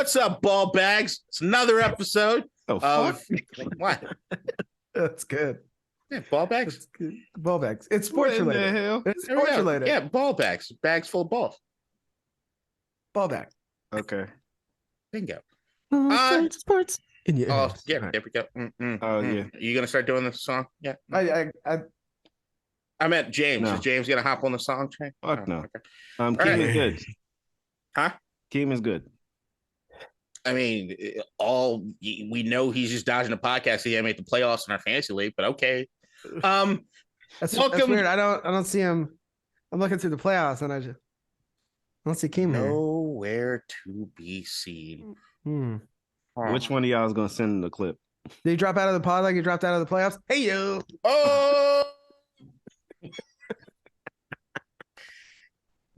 What's up, ball bags? It's another episode of what? That's good. Yeah, ball bags. That's good. Ball bags. It's sports What in related. the hell? It's sports related. Yeah, ball bags. Bags full of balls. Ball bag. Okay. Bingo. Sports. In your Oh, ears. yeah, Right. there we go. Yeah. You gonna start doing the song? Yeah. I I meant James. No. Is James gonna hop on the song train? Fuck no. Okay. Keem right. is good. Huh? Keem is good. I mean, we know he's just dodging the podcast. He didn't make the playoffs in our fantasy league, but okay. That's Welcome. weird. I don't see him. I'm looking through the playoffs and I don't see Keem here. Nowhere to be seen. Which one of y'all is gonna send the clip? Did he drop out of the pod like he dropped out of the playoffs? Hey yo. Oh.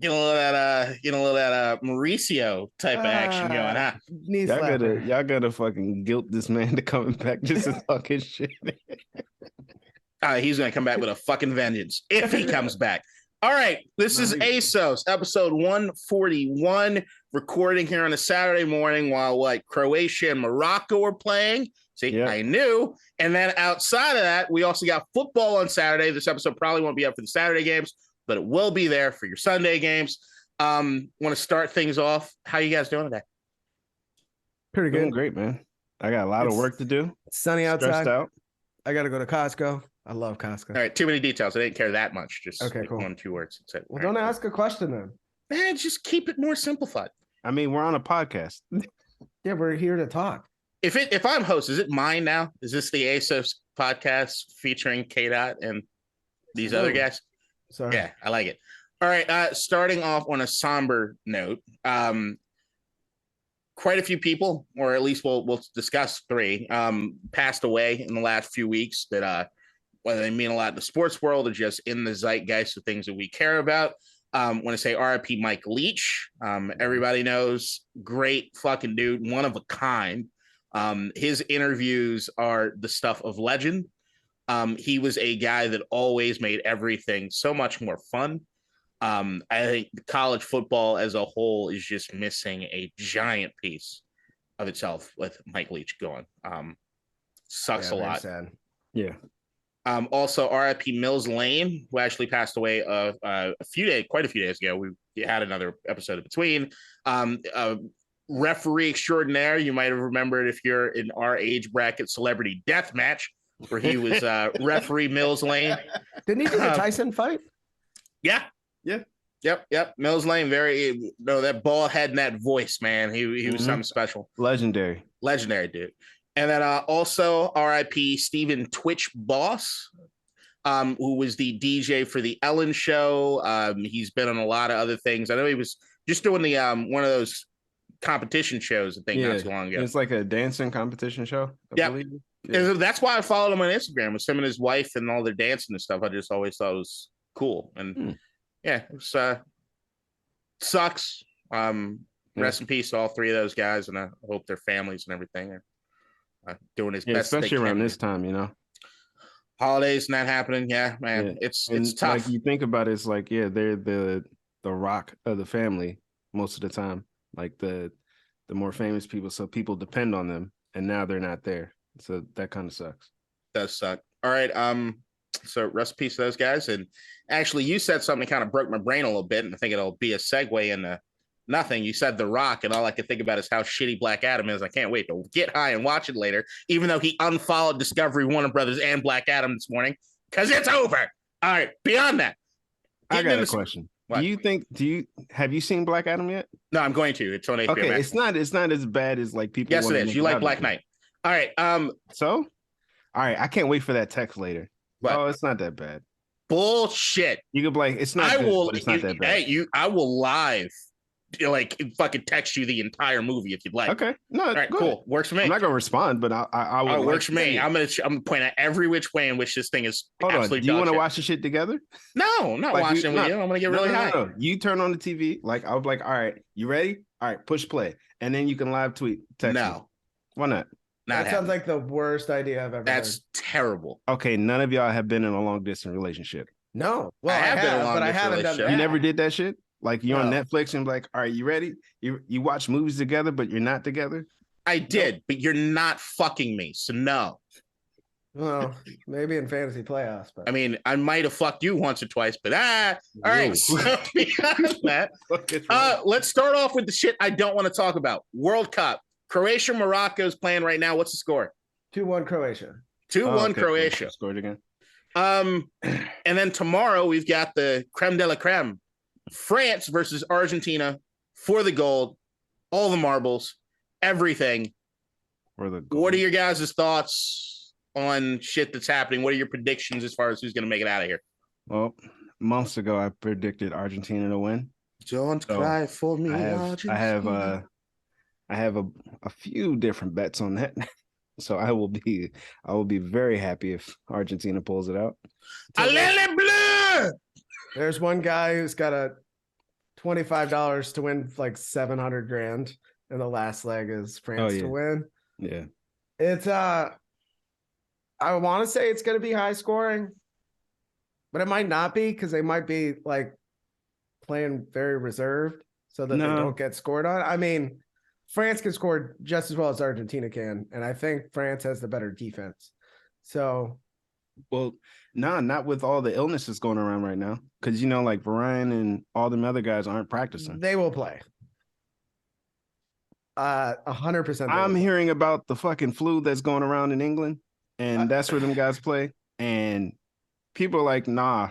Get a little of that Mauricio type of action going, huh? Knee slapper. Y'all gotta fucking guilt this man to coming back just to talking shit. He's gonna come back with a fucking vengeance if he comes back. All right, this is ASOS episode 141, recording here on a Saturday morning while Croatia and Morocco are playing. See, Yep. I knew. And then outside of that, we also got football on Saturday. This episode probably won't be up for the Saturday games, but it will be there for your Sunday games. Want to start things off? How you guys doing today? Pretty Doing good. great, man. I got a lot of work to do. It's sunny outside. Stressed out. I got to go to Costco. I love Costco. All right, too many details. I didn't care that much. Just Okay, cool. 1 or 2 words. That's it. Well, All don't right, ask a question then. Man, just keep it more simplified. I mean, we're on a podcast. Yeah, we're here to talk. If I'm host, is it mine now? Is this the ASOS podcast featuring K-Dot and these other guys? Sorry. Yeah, I like it. All right, starting off on a somber note, quite a few people, or at least we'll discuss 3, passed away in the last few weeks that whether they mean a lot in the sports world or just in the zeitgeist of things that we care about. Want to say RIP Mike Leach. Everybody knows, great fucking dude, one of a kind. His interviews are the stuff of legend. He was a guy that always made everything so much more fun. I think college football as a whole is just missing a giant piece of itself with Mike Leach going. Sucks a lot. Sad. Yeah. Also, RIP Mills Lane, who actually passed away quite a few days ago. We had another episode in between. Referee extraordinaire, you might have remembered if you're in our age bracket, Celebrity Death Match, where he was referee Mills Lane. Didn't he do the Tyson fight? Yeah. Yep. Mills Lane, that bald head and that voice, man. He was something special. Legendary dude. And then also RIP Stephen Twitch Boss, who was the DJ for the Ellen Show. He's been on a lot of other things. I know he was just doing the one of those competition shows, I think, not too long ago. It's like a dancing competition show. I believe. Yeah. That's why I followed him on Instagram. With him and his wife and all their dancing and stuff. I just always thought it was cool. And yeah, it was, sucks. Rest in peace to all 3 of those guys, and I hope their families and everything are doing his best. Especially around this time, holidays not happening. Yeah, man, it's tough. Like you think about it, it's like they're the rock of the family most of the time. Like the more famous people, so people depend on them, and now they're not there. So that kind of sucks. Does suck. All right. So rest in peace to those guys. And actually, you said something that kind of broke my brain a little bit, and I think it'll be a segue into nothing. You said The Rock, and all I can think about is how shitty Black Adam is. I can't wait to get high and watch it later, even though he unfollowed Discovery, Warner Brothers, and Black Adam this morning, because it's over. All right. Beyond that, I got a question. What? Have you seen Black Adam yet? No, I'm going to. It's on HBO. Okay, Max. it's not as bad as like people. Yes, it is. You like Black Knight. All right. All right. I can't wait for that text later. What? Oh, it's not that bad. Bullshit. You could be like, it's not. It's not that bad. Hey, I will live, fucking text you the entire movie if you'd like. Okay. No. All right. Cool. Ahead. Works for me. I'm not gonna respond, but I will. It works for me. I'm gonna point out every which way in which this thing is. Hold on. Do you want to watch the shit together? No, not watching with you. I'm gonna get really high. No. You turn on the TV. Like I'll be like, all right, you ready? All right, push play, and then you can live tweet. Text me. Why not? That sounds like the worst idea I've ever That's heard. Terrible. Okay, none of y'all have been in a long distance relationship. No. Well, I have been in a long but I distance haven't done relationship. that. You never did that shit? Like you're on No. Netflix and like, all right, you ready? You watch movies together, but you're not together. I did, but you're not fucking me, so no. Well, maybe in fantasy playoffs, but I mean, I might have fucked you once or twice, but all right. Yo. So beyond that, let's start off with the shit I don't want to talk about. World Cup. Croatia, Morocco is playing right now. What's the score? 2-1 Croatia. 2-1 Croatia. Cool. Scored again. And then tomorrow we've got the creme de la creme. France versus Argentina for the gold, all the marbles, everything. What are your guys' thoughts on shit that's happening? What are your predictions as far as who's going to make it out of here? Well, months ago I predicted Argentina to win. Don't cry for me, Argentina. I have a few different bets on that. So I will be very happy if Argentina pulls it out. Allez bleu! There's one guy who's got a $25 to win like 700 grand, and the last leg is France to win. Yeah. It's I want to say it's going to be high scoring, but it might not be because they might be like playing very reserved so that they don't get scored on. I mean, France can score just as well as Argentina can, and I think France has the better defense. So, well, not with all the illnesses going around right now, because like Varane and all them other guys aren't practicing. They will play. 100%. I'm hearing about the fucking flu that's going around in England, and that's where them guys play. And people are like, nah.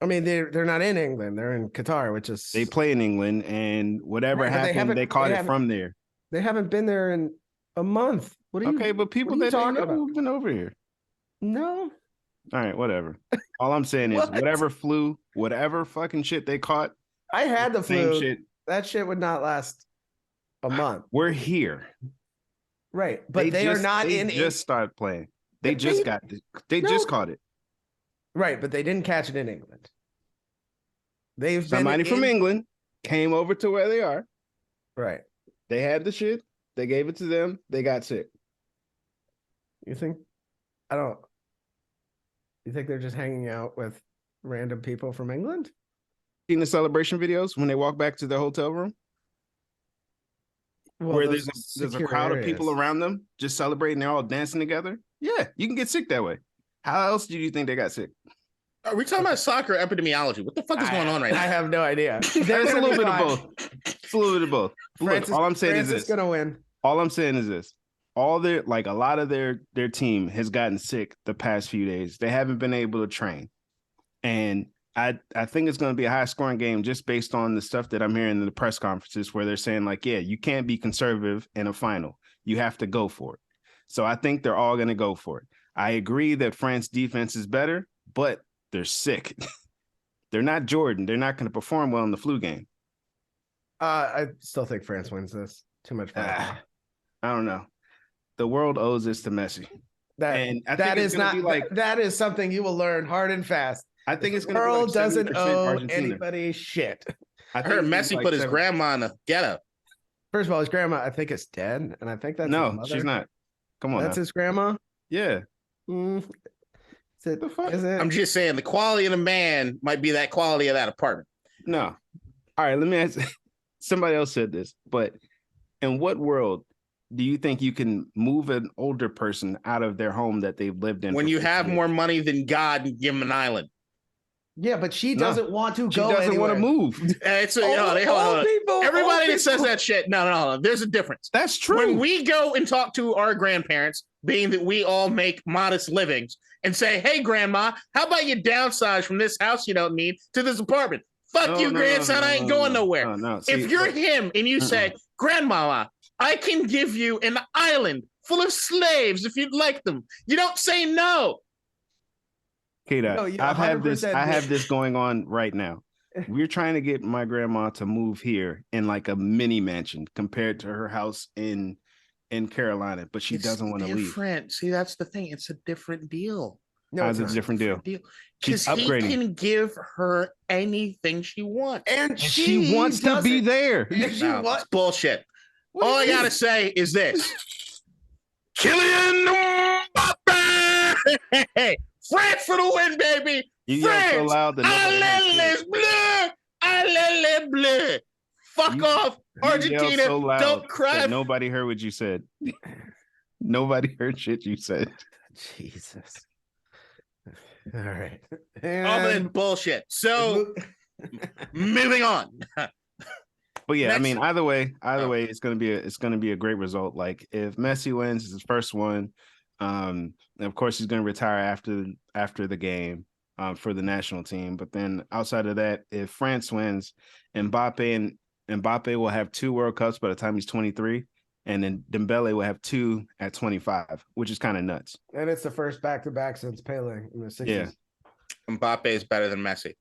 I mean, they're not in England. They're in Qatar, which is... They play in England, and whatever happened, they caught it from there. They haven't been there in a month. What are you... Okay, but people that talking about have been over here. No. All right, whatever. All I'm saying is whatever flu, whatever fucking shit they caught. I had the flu. Same shit. That shit would not last a month. We're here. Right. But they are not in... They just started playing. They just got this. They just caught it. Right, but they didn't catch it in England. Somebody from England came over to where they are. Right. They had the shit. They gave it to them. They got sick. You think? You think they're just hanging out with random people from England? Seen the celebration videos when they walk back to their hotel room? Well, where there's a crowd of people around them just celebrating. They're all dancing together. Yeah, you can get sick that way. How else do you think they got sick? Are we talking about soccer epidemiology? What the fuck is going on right now? I have no idea. There's a little bit of both. It's a little bit of both. Look, all I'm saying is this. Gonna win. All I'm saying is this. A lot of their team has gotten sick the past few days. They haven't been able to train. And I think it's going to be a high scoring game just based on the stuff that I'm hearing in the press conferences where they're saying like, yeah, you can't be conservative in a final. You have to go for it. So I think they're all going to go for it. I agree that France defense is better, but they're sick. They're not Jordan. They're not going to perform well in the flu game. I still think France wins this. Too much fun. I don't know. The world owes this to Messi. That is something you will learn hard and fast. I think it's going to be the world like doesn't owe Argentina. anybody shit. I heard Messi put his grandma in the ghetto. First of all, his grandma, I think, is dead, and I think that's no, his mother. She's not. Come on, that's his grandma. Yeah. Is it? I'm just saying the quality of the man might be that quality of that apartment. No. All right, let me ask. Somebody else said this, but in what world do you think you can move an older person out of their home that they've lived in? When you have more money than God and give them an island. Yeah, but she doesn't want to go. She doesn't want to move. It's everybody that says that shit. No. There's a difference. That's true. When we go and talk to our grandparents, being that we all make modest livings, and say, "Hey, grandma, how about you downsize from this house you don't need to this apartment?" Fuck you, grandson. I ain't going nowhere. See, if you're him and you say, "Grandmama, I can give you an island full of slaves if you'd like them," you don't say no. Kata, I have this going on right now. We're trying to get my grandma to move here in like a mini mansion compared to her house in Carolina, but she doesn't want to leave. See, that's the thing. It's a different deal. No, it's a different deal. Because he can give her anything she wants. And she wants to be there. It's bullshit. All I got to say is this. Kylian Mbappe! France for the win, baby! You France! yell so loud that Allez bleu! bleh. Fuck off, Argentina. So loud Don't cry. Nobody heard what you said. Nobody heard shit you said. Jesus. All right. All that bullshit. So moving on. But yeah, Next. I mean, either way, it's gonna be a great result. Like if Messi wins, it's his first one. And of course, he's gonna retire after the game for the national team. But then outside of that, if France wins, Mbappe will have 2 World Cups by the time he's 23, and then Dembele will have 2 at 25, which is kind of nuts. And it's the first back-to-back since Pele in the 60s. Yeah. Mbappe is better than Messi.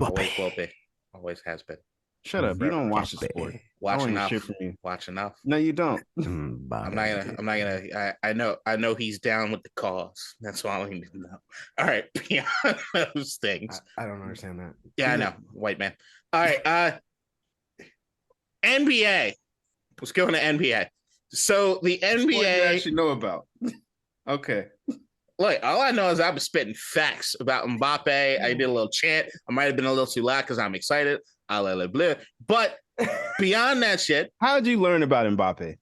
Always will be. Always has been. Shut up! You don't watch the sport. Watch enough. Shit from you. Watch enough. No, you don't. I'm not gonna. I know he's down with the cause. That's all I need to know. All right, beyond those things. I don't understand that. Yeah, I know, white man. All right, NBA. Let's go into NBA. So the NBA. What do you actually know about? Okay. Look, all I know is I've been spitting facts about Mbappe. I did a little chant. I might have been a little too loud because I'm excited. But beyond that shit, how did you learn about Mbappe?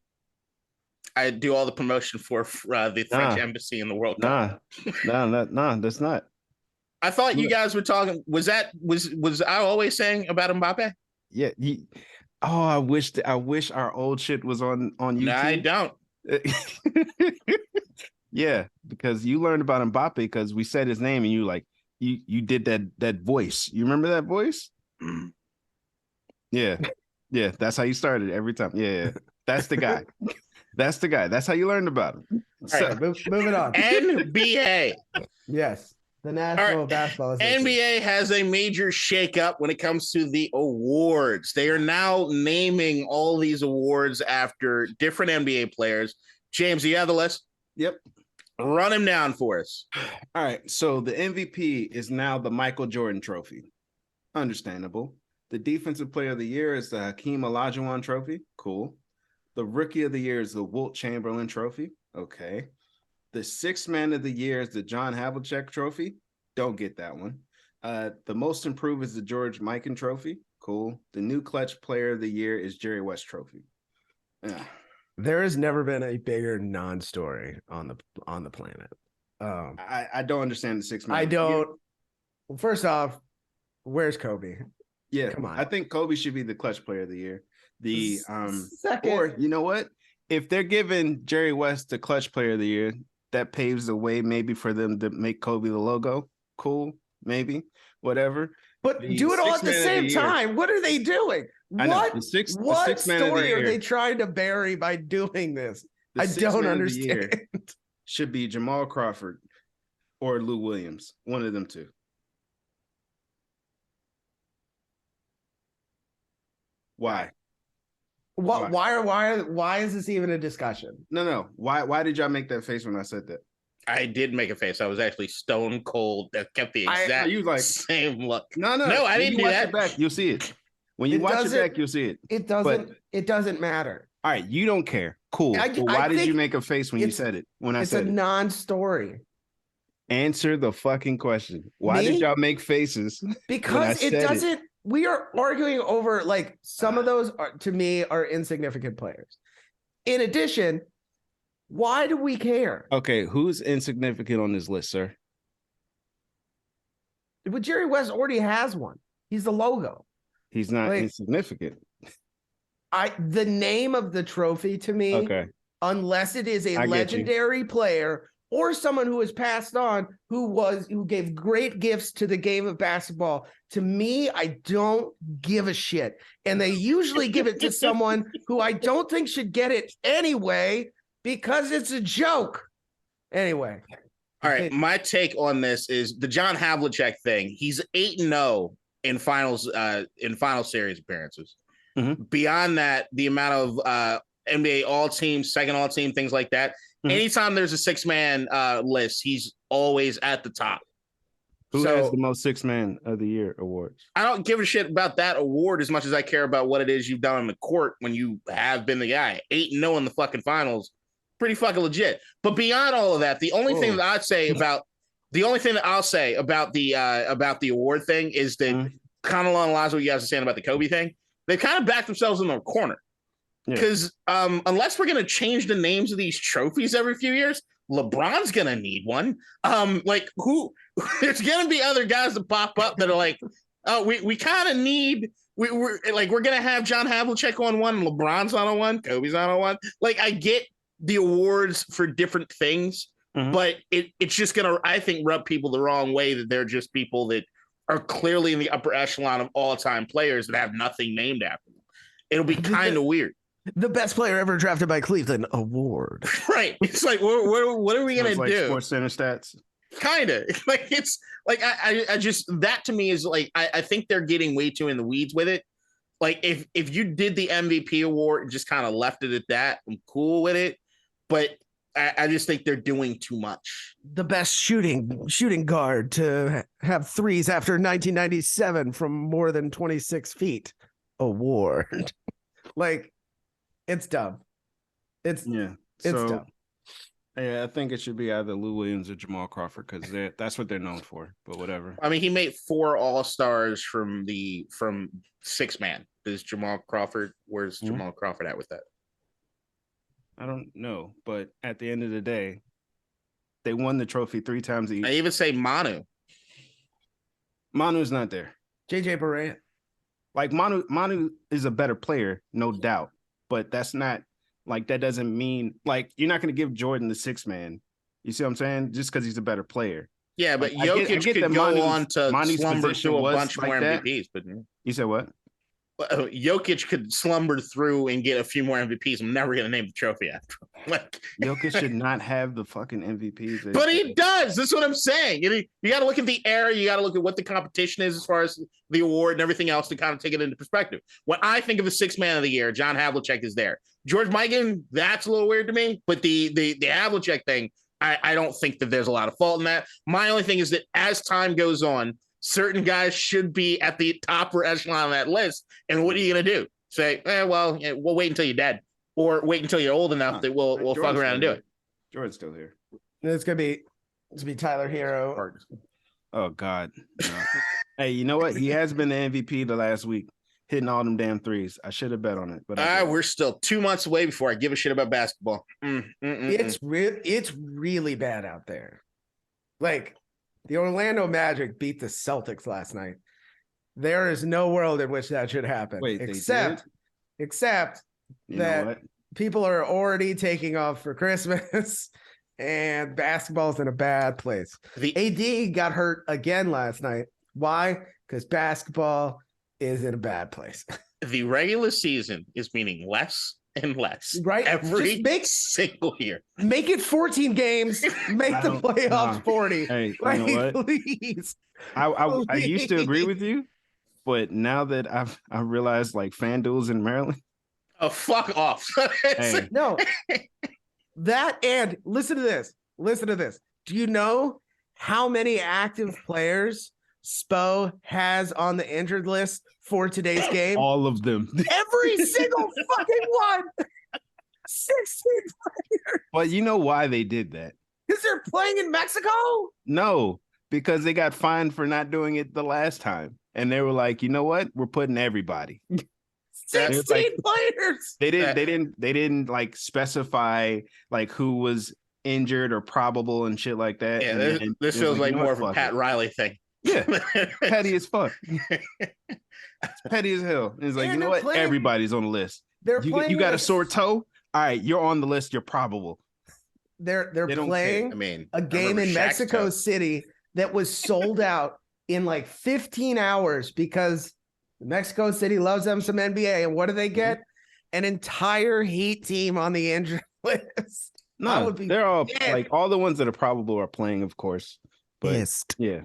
I do all the promotion for the French embassy in the World Cup. Nah, that's not. I thought you guys were talking. Was I always saying about Mbappe? Yeah. I wish our old shit was on YouTube. No, I don't. Yeah, because you learned about Mbappe because we said his name and you did that voice. You remember that voice? Yeah, that's how you started every time. Yeah. That's the guy. That's the guy. That's how you learned about him. So, right, moving on. NBA. Yes, the National Basketball Association. NBA has a major shakeup when it comes to the awards. They are now naming all these awards after different NBA players. James, you have the list? Yep. Run him down for us. All right. So the MVP is now the Michael Jordan Trophy. Understandable. The Defensive Player of the Year is the Hakeem Olajuwon Trophy. Cool. The Rookie of the Year is the Wilt Chamberlain Trophy. Okay. The Sixth Man of the Year is the John Havlicek Trophy. Don't get that one. The Most Improved is the George Mikan Trophy. Cool. The New Clutch Player of the Year is Jerry West Trophy. There has never been a bigger non-story on the planet. I don't understand the Sixth Man. I don't. Well, first off, where's Kobe? Yeah, come on. I think Kobe should be the Clutch Player of the Year. The second, or you know what? If they're giving Jerry West the Clutch Player of the Year, that paves the way maybe for them to make Kobe the logo. Cool, maybe, whatever. But do it all at the same time. What are they doing? What story are they trying to bury by doing this? I don't understand. Should be Jamal Crawford or Lou Williams, one of them two. Why? Why is this even a discussion? No. Why did y'all make that face when I said that? I did make a face. I was actually stone cold. That kept the exact same look. No, I didn't do that. Back, you'll see it. When you watch it back, you'll see it. It doesn't matter. All right, you don't care. Cool. Why did you make a face when you said it? When I said it's a non-story. Answer the fucking question. Why did y'all make faces? Because it doesn't. We are arguing over like some of those to me are insignificant players. In addition, why do we care? Okay, who's insignificant on this list, sir? But Jerry West already has one. He's the logo. He's not insignificant. The name of the trophy to me, unless it is a legendary player or someone who has passed on, who gave great gifts to the game of basketball. To me, I don't give a shit. And they usually give it to someone who I don't think should get it anyway, because it's a joke. Anyway. All right. My take on this is the John Havlicek thing. He's 8-0 in final series appearances. Mm-hmm. Beyond that, the amount of NBA all-team, second all-team, things like that. Mm-hmm. Anytime there's a six-man list, he's always at the top. Who has the most six-man of the year awards? I don't give a shit about that award as much as I care about what it is you've done on the court when you have been the guy. 8-0 in the fucking finals. Pretty fucking legit. But beyond all of that, the only thing that I'll say about the award thing is that kind of along the lines of what you guys are saying about the Kobe thing. They kind of backed themselves in a corner because unless we're going to change the names of these trophies every few years, LeBron's going to need one. Like who? There's going to be other guys that pop up that are like, oh, we kind of need. We're gonna have John Havlicek on one, LeBron's on one, Kobe's on one. Like I get the awards for different things, but it's just gonna, I think, rub people the wrong way that they're just people that are clearly in the upper echelon of all-time players that have nothing named after them. It'll be kind of weird. The best player ever drafted by Cleveland award. Right. It's like what are we gonna do? Sports Center stats. Kind of like it's like I just, that to me is like I think they're getting way too in the weeds with it. Like if you did the MVP award and just kind of left it at that, I'm cool with it. But I just think they're doing too much. The best shooting guard to have threes after 1997 from more than 26 feet award. Like it's dumb. It's dumb. Yeah, I think it should be either Lou Williams or Jamal Crawford because that's what they're known for. But whatever. I mean, he made 4 All-Stars from 6-man. Is Jamal Crawford? Where's Jamal Crawford at with that? I don't know, but at the end of the day, they won the trophy 3 times each. I even say Manu. Manu's not there. JJ Barea. Like Manu is a better player, no doubt, but that's not. Like, that doesn't mean, like, you're not going to give Jordan the 6-man. You see what I'm saying? Just because he's a better player. Yeah, but like, Jokic could go on to slumber through a bunch like more that. MVPs. But You said what? Jokic could slumber through and get a few more MVPs. I'm never going to name the trophy after him. Like, Jokic should not have the fucking MVPs. But he does. That's what I'm saying. You got to look at the era. You got to look at what the competition is as far as the award and everything else to kind of take it into perspective. When I think of a 6-man of the year, John Havlicek is there. George Mikan, that's a little weird to me. But the Havlicek thing, I don't think that there's a lot of fault in that. My only thing is that as time goes on, certain guys should be at the top echelon of that list. And what are you going to do? Say, we'll wait until you're dead. Or wait until you're old enough that we'll fuck around and do it. Jordan's still here. It's gonna be Tyler Hero. Oh God. No. Hey, you know what? He has been the MVP the last week, hitting all them damn threes. I should have bet on it, but we're still 2 months away before I give a shit about basketball. It's really bad out there. Like the Orlando Magic beat the Celtics last night. There is no world in which that should happen. Wait, except that people are already taking off for Christmas and basketball's in a bad place. AD got hurt again last night. Why? Because basketball is in a bad place. The regular season is meaning less and less. Right? Every single year. Make it 14 games. Make the playoffs 40. Hey, like, you know what? Please. I used to agree with you, but now that I've realized like FanDuel's in Maryland. Oh, fuck off. Hey. No. That and listen to this. Do you know how many active players Spo has on the injured list for today's game? All of them. Every single fucking one. 16 players. But you know why they did that? Because they're playing in Mexico? No, because they got fined for not doing it the last time. And they were like, you know what? We're putting everybody. 16 players. They didn't like specify like who was injured or probable and shit like that. Yeah, this feels like more of a Pat Riley thing. Yeah, petty as fuck. It's petty as hell. It's like, you know what? Everybody's on the list. You got a sore toe? All right, you're on the list. You're probable. They're playing a game in Mexico City that was sold out in like 15 hours because Mexico City loves them some NBA. And what do they get? An entire Heat team on the injury list. No, they're all like all the ones that are probable are playing, of course. But yeah.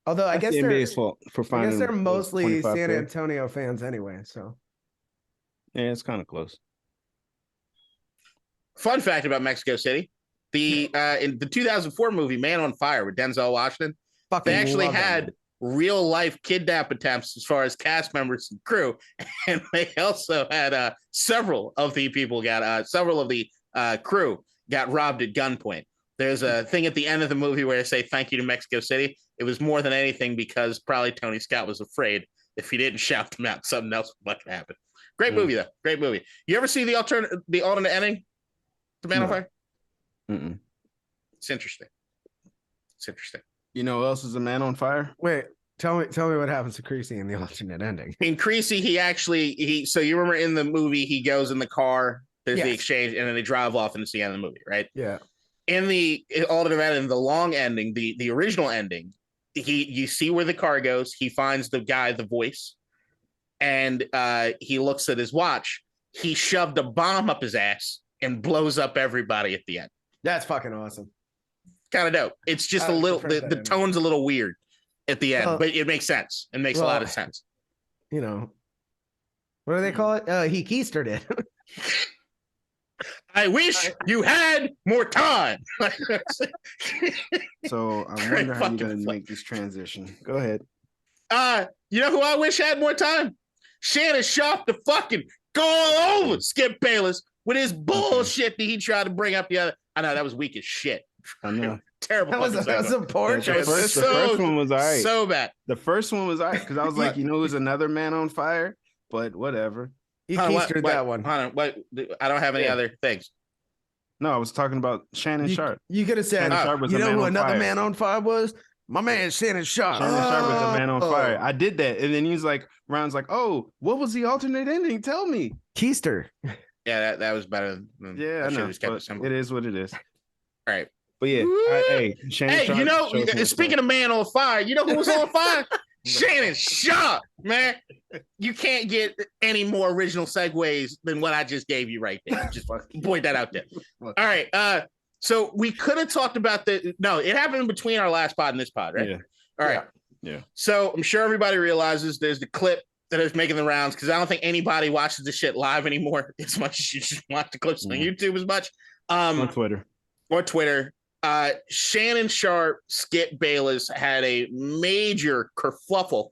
Although I guess the NBA's fault for finding. I guess they're mostly San Antonio fans anyway. So yeah, it's kind of close. Fun fact about Mexico City: in the 2004 movie Man on Fire with Denzel Washington, they actually had real life kidnap attempts as far as cast members and crew, and they also had several of the crew got robbed at gunpoint. There's a thing at the end of the movie where they say thank you to Mexico City. It was more than anything because probably Tony Scott was afraid If he didn't shout them out, something else would happen. Great movie though. Great movie. You ever see the alternate ending to Man on Fire? Mm-mm. It's interesting. It's interesting. You know who else is a man on fire? Wait, tell me what happens to Creasy in the alternate ending. In Creasy, so you remember in the movie, he goes in the car, there's the exchange, and then they drive off and it's the end of the movie, right? Yeah. In the alternate ending, the long ending, the original ending, you see where the car goes, he finds the guy, the voice, and he looks at his watch. He shoved a bomb up his ass and blows up everybody at the end. That's fucking awesome. Kind of dope. It's just a little, the tone's a little weird at the end, but it makes sense. It makes a lot of sense. You know, what do they call it? He keistered it. I wish you had more time. So I wonder how you're going to make this transition. Go ahead. You know who I wish had more time? Shannon Sharpe to fucking go all over Skip Bayless with his bullshit that he tried to bring up the other. I know that was weak as shit. I know. Terrible. That was a poor choice. The first one was all right. So bad. The first one was all right because I was like, you know, who's another man on fire? But whatever. You keistered that one. Hold on, what? I don't have any other things. No, I was talking about Shannon Sharpe. You could have said, you know who another man on fire was? My man, Shannon Sharpe. Shannon Sharpe was a man on fire. I did that. And then he's like, Ron's like, oh, what was the alternate ending? Tell me. Keister. Yeah, that was better. I know. It is what it is. All right. But yeah, Shannon Sharpe, you know, speaking of man on fire, you know who was on fire? Shannon Sharpe, man. You can't get any more original segues than what I just gave you right there. Just point that out there. All right. So we could have talked about it happened in between our last pod and this pod, right? Yeah. All right. Yeah. So I'm sure everybody realizes there's the clip that is making the rounds because I don't think anybody watches this shit live anymore as much as you just watch the clips on YouTube as much. On Twitter. Or Twitter. Shannon Sharpe, Skip Bayless had a major kerfuffle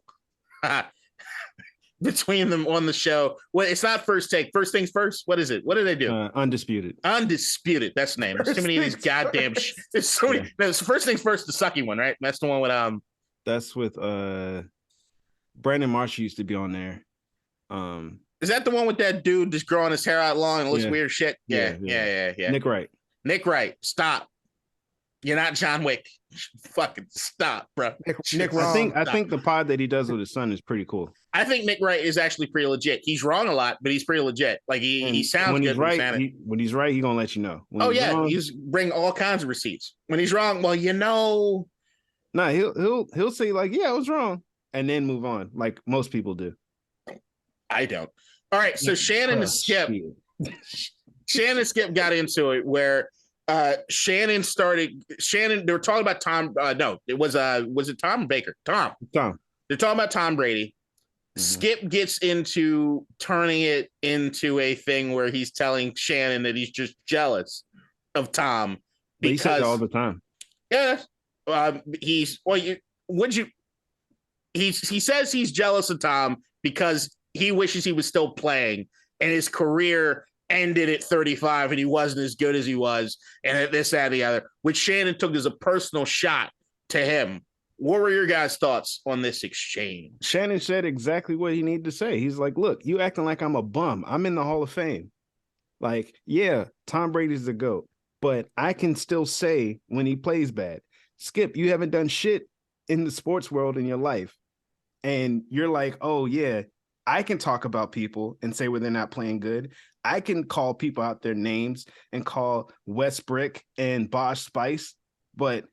between them on the show. Well, it's not first take. First things first. What is it? What did they do? Undisputed. Undisputed. That's the name. There's too many of these goddamn. There's so many. No, it's first things first. The sucky one, right? That's the one with That's with Brandon Marsh used to be on there. Is that the one with that dude just growing his hair out long and looks weird shit? Yeah. Nick Wright. Stop. You're not John Wick. Fucking stop, bro. Nick Wrong. I think the pod that he does with his son is pretty cool. I think Nick Wright is actually pretty legit. He's wrong a lot, but he's pretty legit. Like he sounds when good. He's right, when he's right, he's gonna let you know. He's bring all kinds of receipts. When he's wrong, well, you know. Nah, he'll say like, yeah, I was wrong, and then move on, like most people do. I don't. All right, so Shannon and Skip got into it where Shannon, they were talking about Tom. Was it Tom Baker? Tom. They're talking about Tom Brady. Mm-hmm. Skip gets into turning it into a thing where he's telling Shannon that he's just jealous of Tom because he says it all the time. Yeah. He says he's jealous of Tom because he wishes he was still playing and his career ended at 35 and he wasn't as good as he was and this, that, and the other, which Shannon took as a personal shot to him. What were your guys' thoughts on this exchange? Shannon said exactly what he needed to say. He's like, look, you acting like I'm a bum. I'm in the Hall of Fame. Like, yeah, Tom Brady's the GOAT, but I can still say when he plays bad. Skip, you haven't done shit in the sports world in your life. And you're like, oh, yeah, I can talk about people and say when they're not playing good. I can call people out their names and call Westbrook and Bosch Spice, but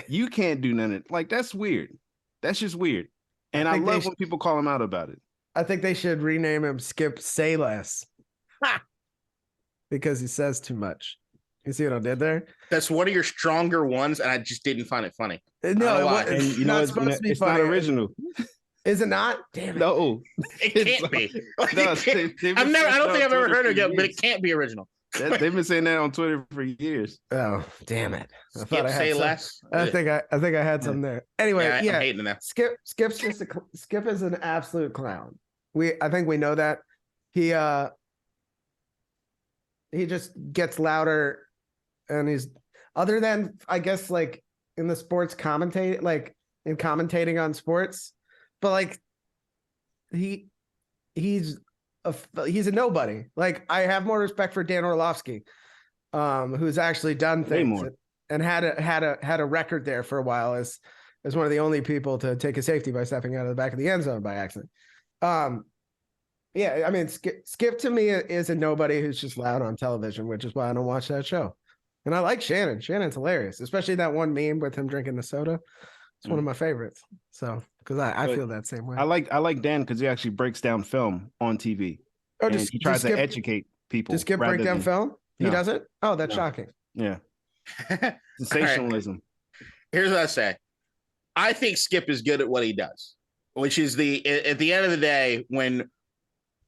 you can't do none of it. Like, that's weird. That's just weird. And I love when people call him out about it. I think they should rename him Skip Say Less. Because he says too much. You see what I did there? That's one of your stronger ones, and I just didn't find it funny. No, it's not original. Is it not? Damn it. No. It can't be. I don't think I've ever heard of it, but it can't be original. They've been saying that on Twitter for years. Oh, damn it. Skip Say Less. I think I had some there. Anyway, I'm hating that. Skip is an absolute clown. I think we know that. He just gets louder and he's other than I guess like in the sports commentate, like in commentating on sports, but like he's a nobody. Like, I have more respect for Dan Orlovsky, who's actually done things and had a record there for a while as one of the only people to take a safety by stepping out of the back of the end zone by accident. Yeah, I mean, Skip to me is a nobody who's just loud on television, which is why I don't watch that show. And I like Shannon. Shannon's hilarious, especially that one meme with him drinking the soda. It's one of my favorites. So, because I feel that same way. I like Dan because he actually breaks down film on TV. Oh, he tries to educate people. Does Skip break down film? He doesn't? Oh, that's shocking. Yeah. Sensationalism. Right. Here's what I say. I think Skip is good at what he does, which is at the end of the day, when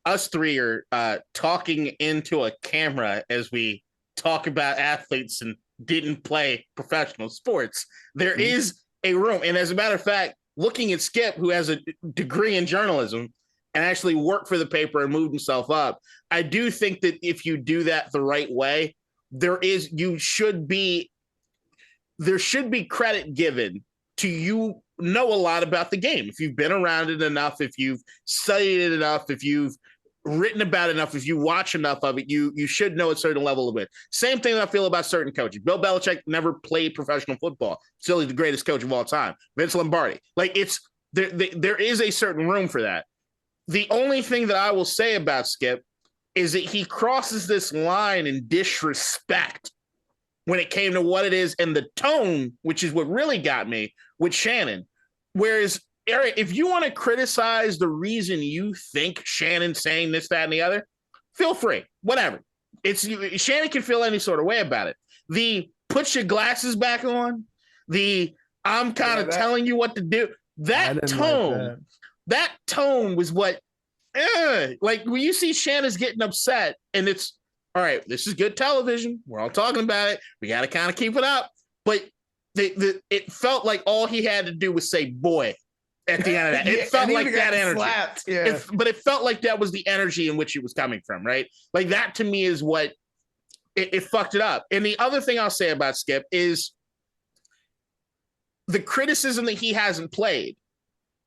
us three are talking into a camera as we talk about athletes and didn't play professional sports, there is a room. And as a matter of fact, looking at Skip, who has a degree in journalism and actually worked for the paper and moved himself up, I do think that if you do that the right way, there should be credit given to you know a lot about the game. If you've been around it enough, if you've studied it enough, if you've written about it enough, if you watch enough of it, you should know a certain level of it. Same thing I feel about certain coaches. Bill Belichick never played professional football. Still, he's the greatest coach of all time. Vince Lombardi. Like, there is a certain room for that. The only thing that I will say about Skip is that he crosses this line in disrespect when it came to what it is and the tone, which is what really got me with Shannon. Whereas, Eric, if you want to criticize the reason you think Shannon's saying this, that, and the other, feel free. Whatever. Shannon can feel any sort of way about it. The put your glasses back on, I'm kind of telling you what to do. That tone was what, like when you see Shannon's getting upset and it's, all right, this is good television. We're all talking about it. We got to kind of keep it up. But it felt like all he had to do was say, boy, at the end of that. It felt like that energy. Yeah. But it felt like that was the energy in which it was coming from, right? Like that to me is what it fucked it up. And the other thing I'll say about Skip is the criticism that he hasn't played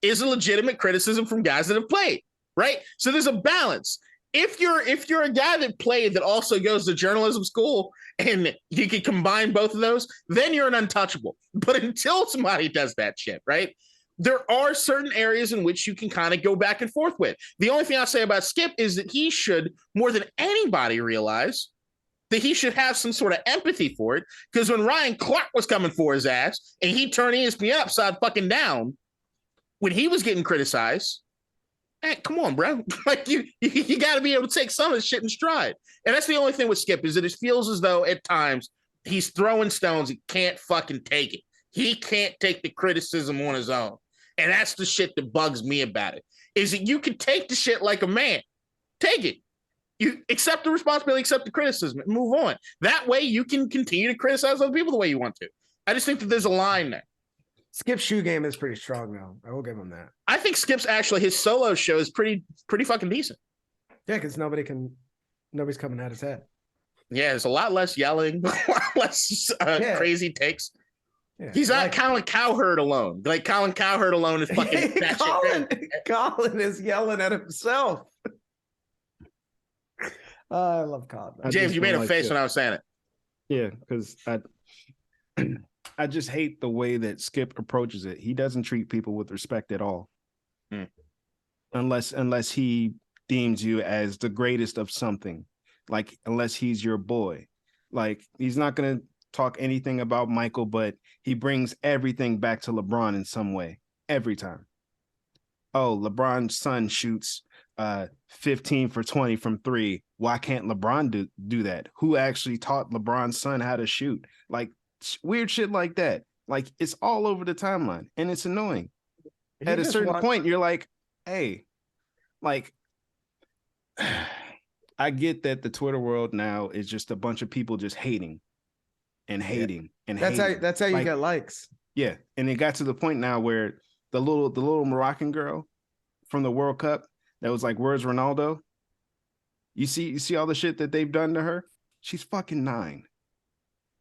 is a legitimate criticism from guys that have played, right? So there's a balance. If you're a guy that played that also goes to journalism school and you can combine both of those, then you're an untouchable. But until somebody does that shit, right? There are certain areas in which you can kind of go back and forth with. The only thing I'll say about Skip is that he should, more than anybody, realize that he should have some sort of empathy for it. Because when Ryan Clark was coming for his ass and he turned ESPN upside fucking down when he was getting criticized, hey, come on, bro. Like you got to be able to take some of this shit in stride. And that's the only thing with Skip is that it feels as though at times he's throwing stones. He can't fucking take it. He can't take the criticism on his own. And that's the shit that bugs me about it, is that you can take the shit like a man. Take it. You accept the responsibility, accept the criticism, and move on. That way you can continue to criticize other people the way you want to. I just think that there's a line there. Skip's shoe game is pretty strong, though. I will give him that. I think Skip's his solo show is pretty fucking decent. Yeah, because nobody's coming at his head. Yeah, there's a lot less yelling, a lot less crazy takes. Yeah, he's not Colin Cowherd alone. Like Colin Cowherd alone is fucking Colin is yelling at himself. I love Colin. James, you made a face when I was saying it. Yeah, because I just hate the way that Skip approaches it. He doesn't treat people with respect at all. Unless he deems you as the greatest of something. Like unless he's your boy. Like he's not gonna talk anything about Michael, but he brings everything back to LeBron in some way every time. Oh, LeBron's son shoots 15 for 20 from 3. Why can't LeBron do that? Who actually taught LeBron's son how to shoot? Like weird shit like that. Like it's all over the timeline and it's annoying. At a certain point, you're like, hey, like I get that the Twitter world now is just a bunch of people just hating. And hating and that's hating. That's how you get likes. Yeah, and it got to the point now where the little Moroccan girl from the World Cup that was like, "Where's Ronaldo?" You see all the shit that they've done to her. She's fucking 9.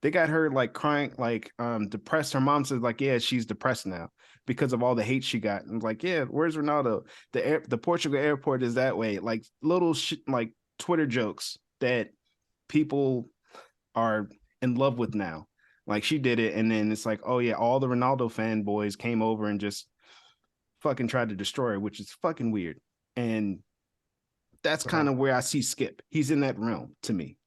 They got her like crying, like depressed. Her mom says like, yeah, she's depressed now because of all the hate she got. And like, yeah, where's Ronaldo? The Portugal airport is that way. Like little like Twitter jokes that people are in love with now. Like she did it, and then it's like, oh yeah, all the Ronaldo fanboys came over and just fucking tried to destroy her, which is fucking weird. And that's kind of where I see Skip. He's in that realm to me.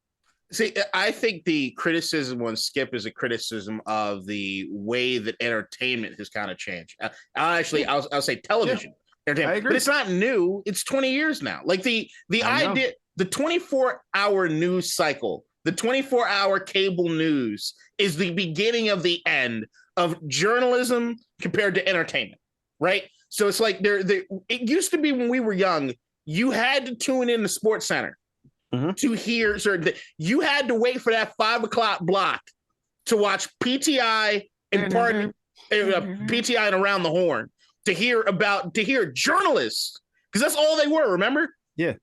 See, I think the criticism on Skip is a criticism of the way that entertainment has kind of changed. I'll say television entertainment, but it's not new. It's 20 years now. Like the idea, the 24-hour news cycle, the 24-hour cable news is the beginning of the end of journalism compared to entertainment, right? So it's like it used to be when we were young, you had to tune in to Sports Center. To hear certain you had to wait for that 5 o'clock block to watch PTI and PTI and Around the Horn to hear journalists, because that's all they were. Remember? Yeah,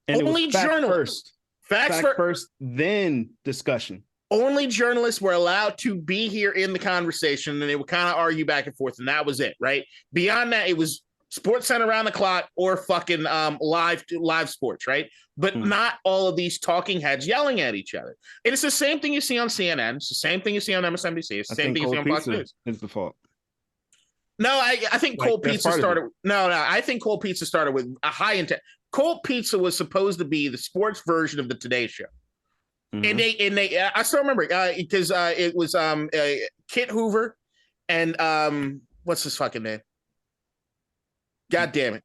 and only journalists. Fact first, then discussion. Only journalists were allowed to be here in the conversation, and they would kind of argue back and forth, and that was it, right? Beyond that, it was Sports Center around the clock or fucking live sports, right? But not all of these talking heads yelling at each other. And it's the same thing you see on CNN. It's the same thing you see on MSNBC. It's the same thing you see on Fox News. Is the fault. No, I think Cold Pizza started. No, I think Cold Pizza started with a high intent. Cold Pizza was supposed to be the sports version of the Today Show. And they I still remember because it was Kit Hoover and what's his fucking name? God damn it.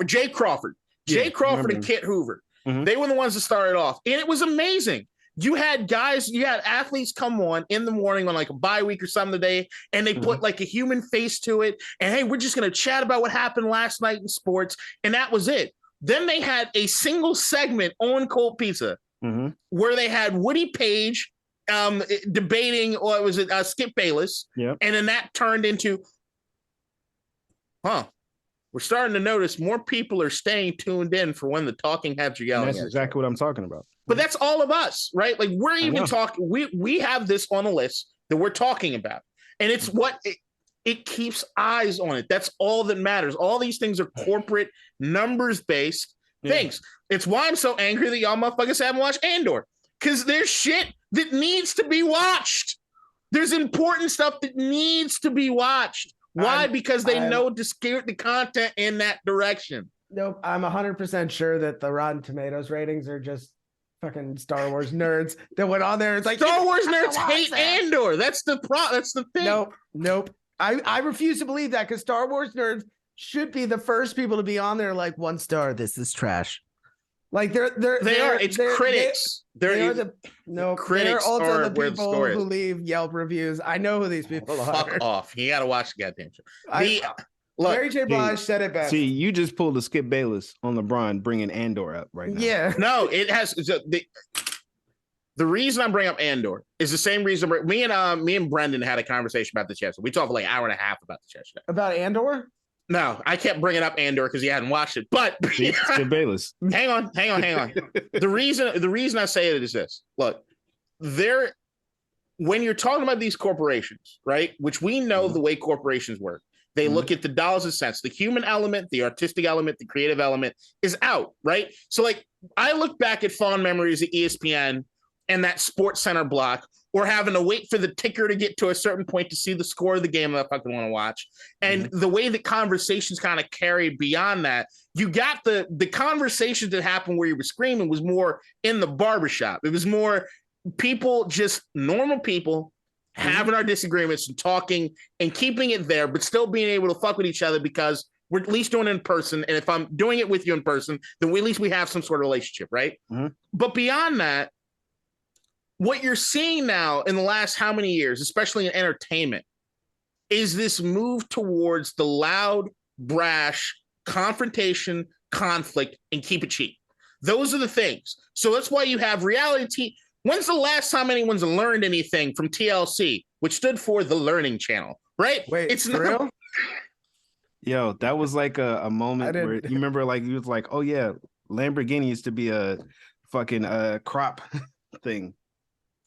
Jay Crawford. Jay Crawford and Kit Hoover. They were the ones that started off. And it was amazing. You had athletes come on in the morning on like a bye week or something today, and they put like a human face to it. And hey, we're just going to chat about what happened last night in sports. And that was it. Then they had a single segment on Cold Pizza where they had Woody Page debating, or was it Skip Bayless? Yep. And then that turned into, we're starting to notice more people are staying tuned in for when the talking heads are yelling. And that's exactly what I'm talking about. But that's all of us, right? Like we're even talking. We have this on a list that we're talking about, and it's what it keeps eyes on it. That's all that matters. All these things are corporate numbers-based things. It's why I'm so angry that y'all motherfuckers haven't watched Andor, because there's shit that needs to be watched. There's important stuff that needs to be watched. Why? Because they know to steer the content in that direction. Nope. I'm 100% sure that the Rotten Tomatoes ratings are just fucking Star Wars nerds that went on there. It's like Star Wars nerds hate Andor. That's the thing. Nope. I refuse to believe that, because Star Wars nerds should be the first people to be on there. Like 1 star, this is trash. Like they're it's critics. They're also the people who leave Yelp reviews. I know who these people are. Fuck off. You got to watch the goddamn show. Mary J. Blige said it best. See, you just pulled a Skip Bayless on LeBron bringing Andor up right now. Yeah. No, it has the reason I'm bringing up Andor is the same reason me and Brendan had a conversation about this yesterday. We talked for like an hour and a half about this yesterday. About Andor? No, I kept bringing up Andor because he hadn't watched it. But Skip Bayless. Hang on. The reason I say it is this. Look, when you're talking about these corporations, right? Which we know the way corporations work. They look at the dollars and cents. The human element, the artistic element, the creative element is out, right? So like I look back at fond memories of ESPN and that Sports Center block, or having to wait for the ticker to get to a certain point to see the score of the game that I fucking want to watch. And the way that conversations kind of carried beyond that, you got the conversations that happened where you were screaming was more in the barbershop. It was more people, just normal people having our disagreements and talking and keeping it there, but still being able to fuck with each other because we're at least doing it in person. And if I'm doing it with you in person, then at least we have some sort of relationship, right? But beyond that, what you're seeing now in the last how many years, especially in entertainment, is this move towards the loud, brash, confrontation, conflict, and keep it cheap. Those are the things. So that's why you have reality. When's the last time anyone's learned anything from TLC, which stood for the Learning Channel, right? Wait, it's not real? Yo, that was like a moment where you remember, like, you was like, oh yeah, Lamborghini used to be a fucking crop thing.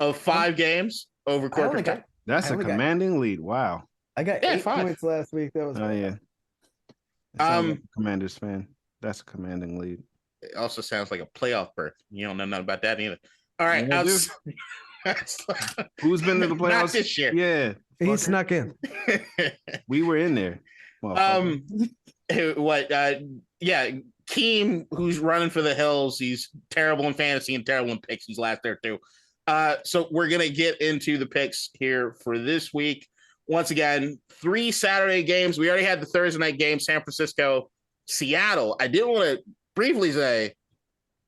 of 5 games over corporate time. That's a commanding lead. Wow. I got 8 points last week. That was yeah. Like Commanders fan. That's a commanding lead. It also sounds like a playoff berth. You don't know nothing about that either. All right. Who's been to the playoffs? Not this year. Yeah. He snuck in. We were in there. Keem, who's running for the hills, he's terrible in fantasy and terrible in picks. He's last there too. So we're gonna get into the picks here for this week. Once again, 3 Saturday games. We already had the Thursday night game, San Francisco, Seattle. I did want to briefly say,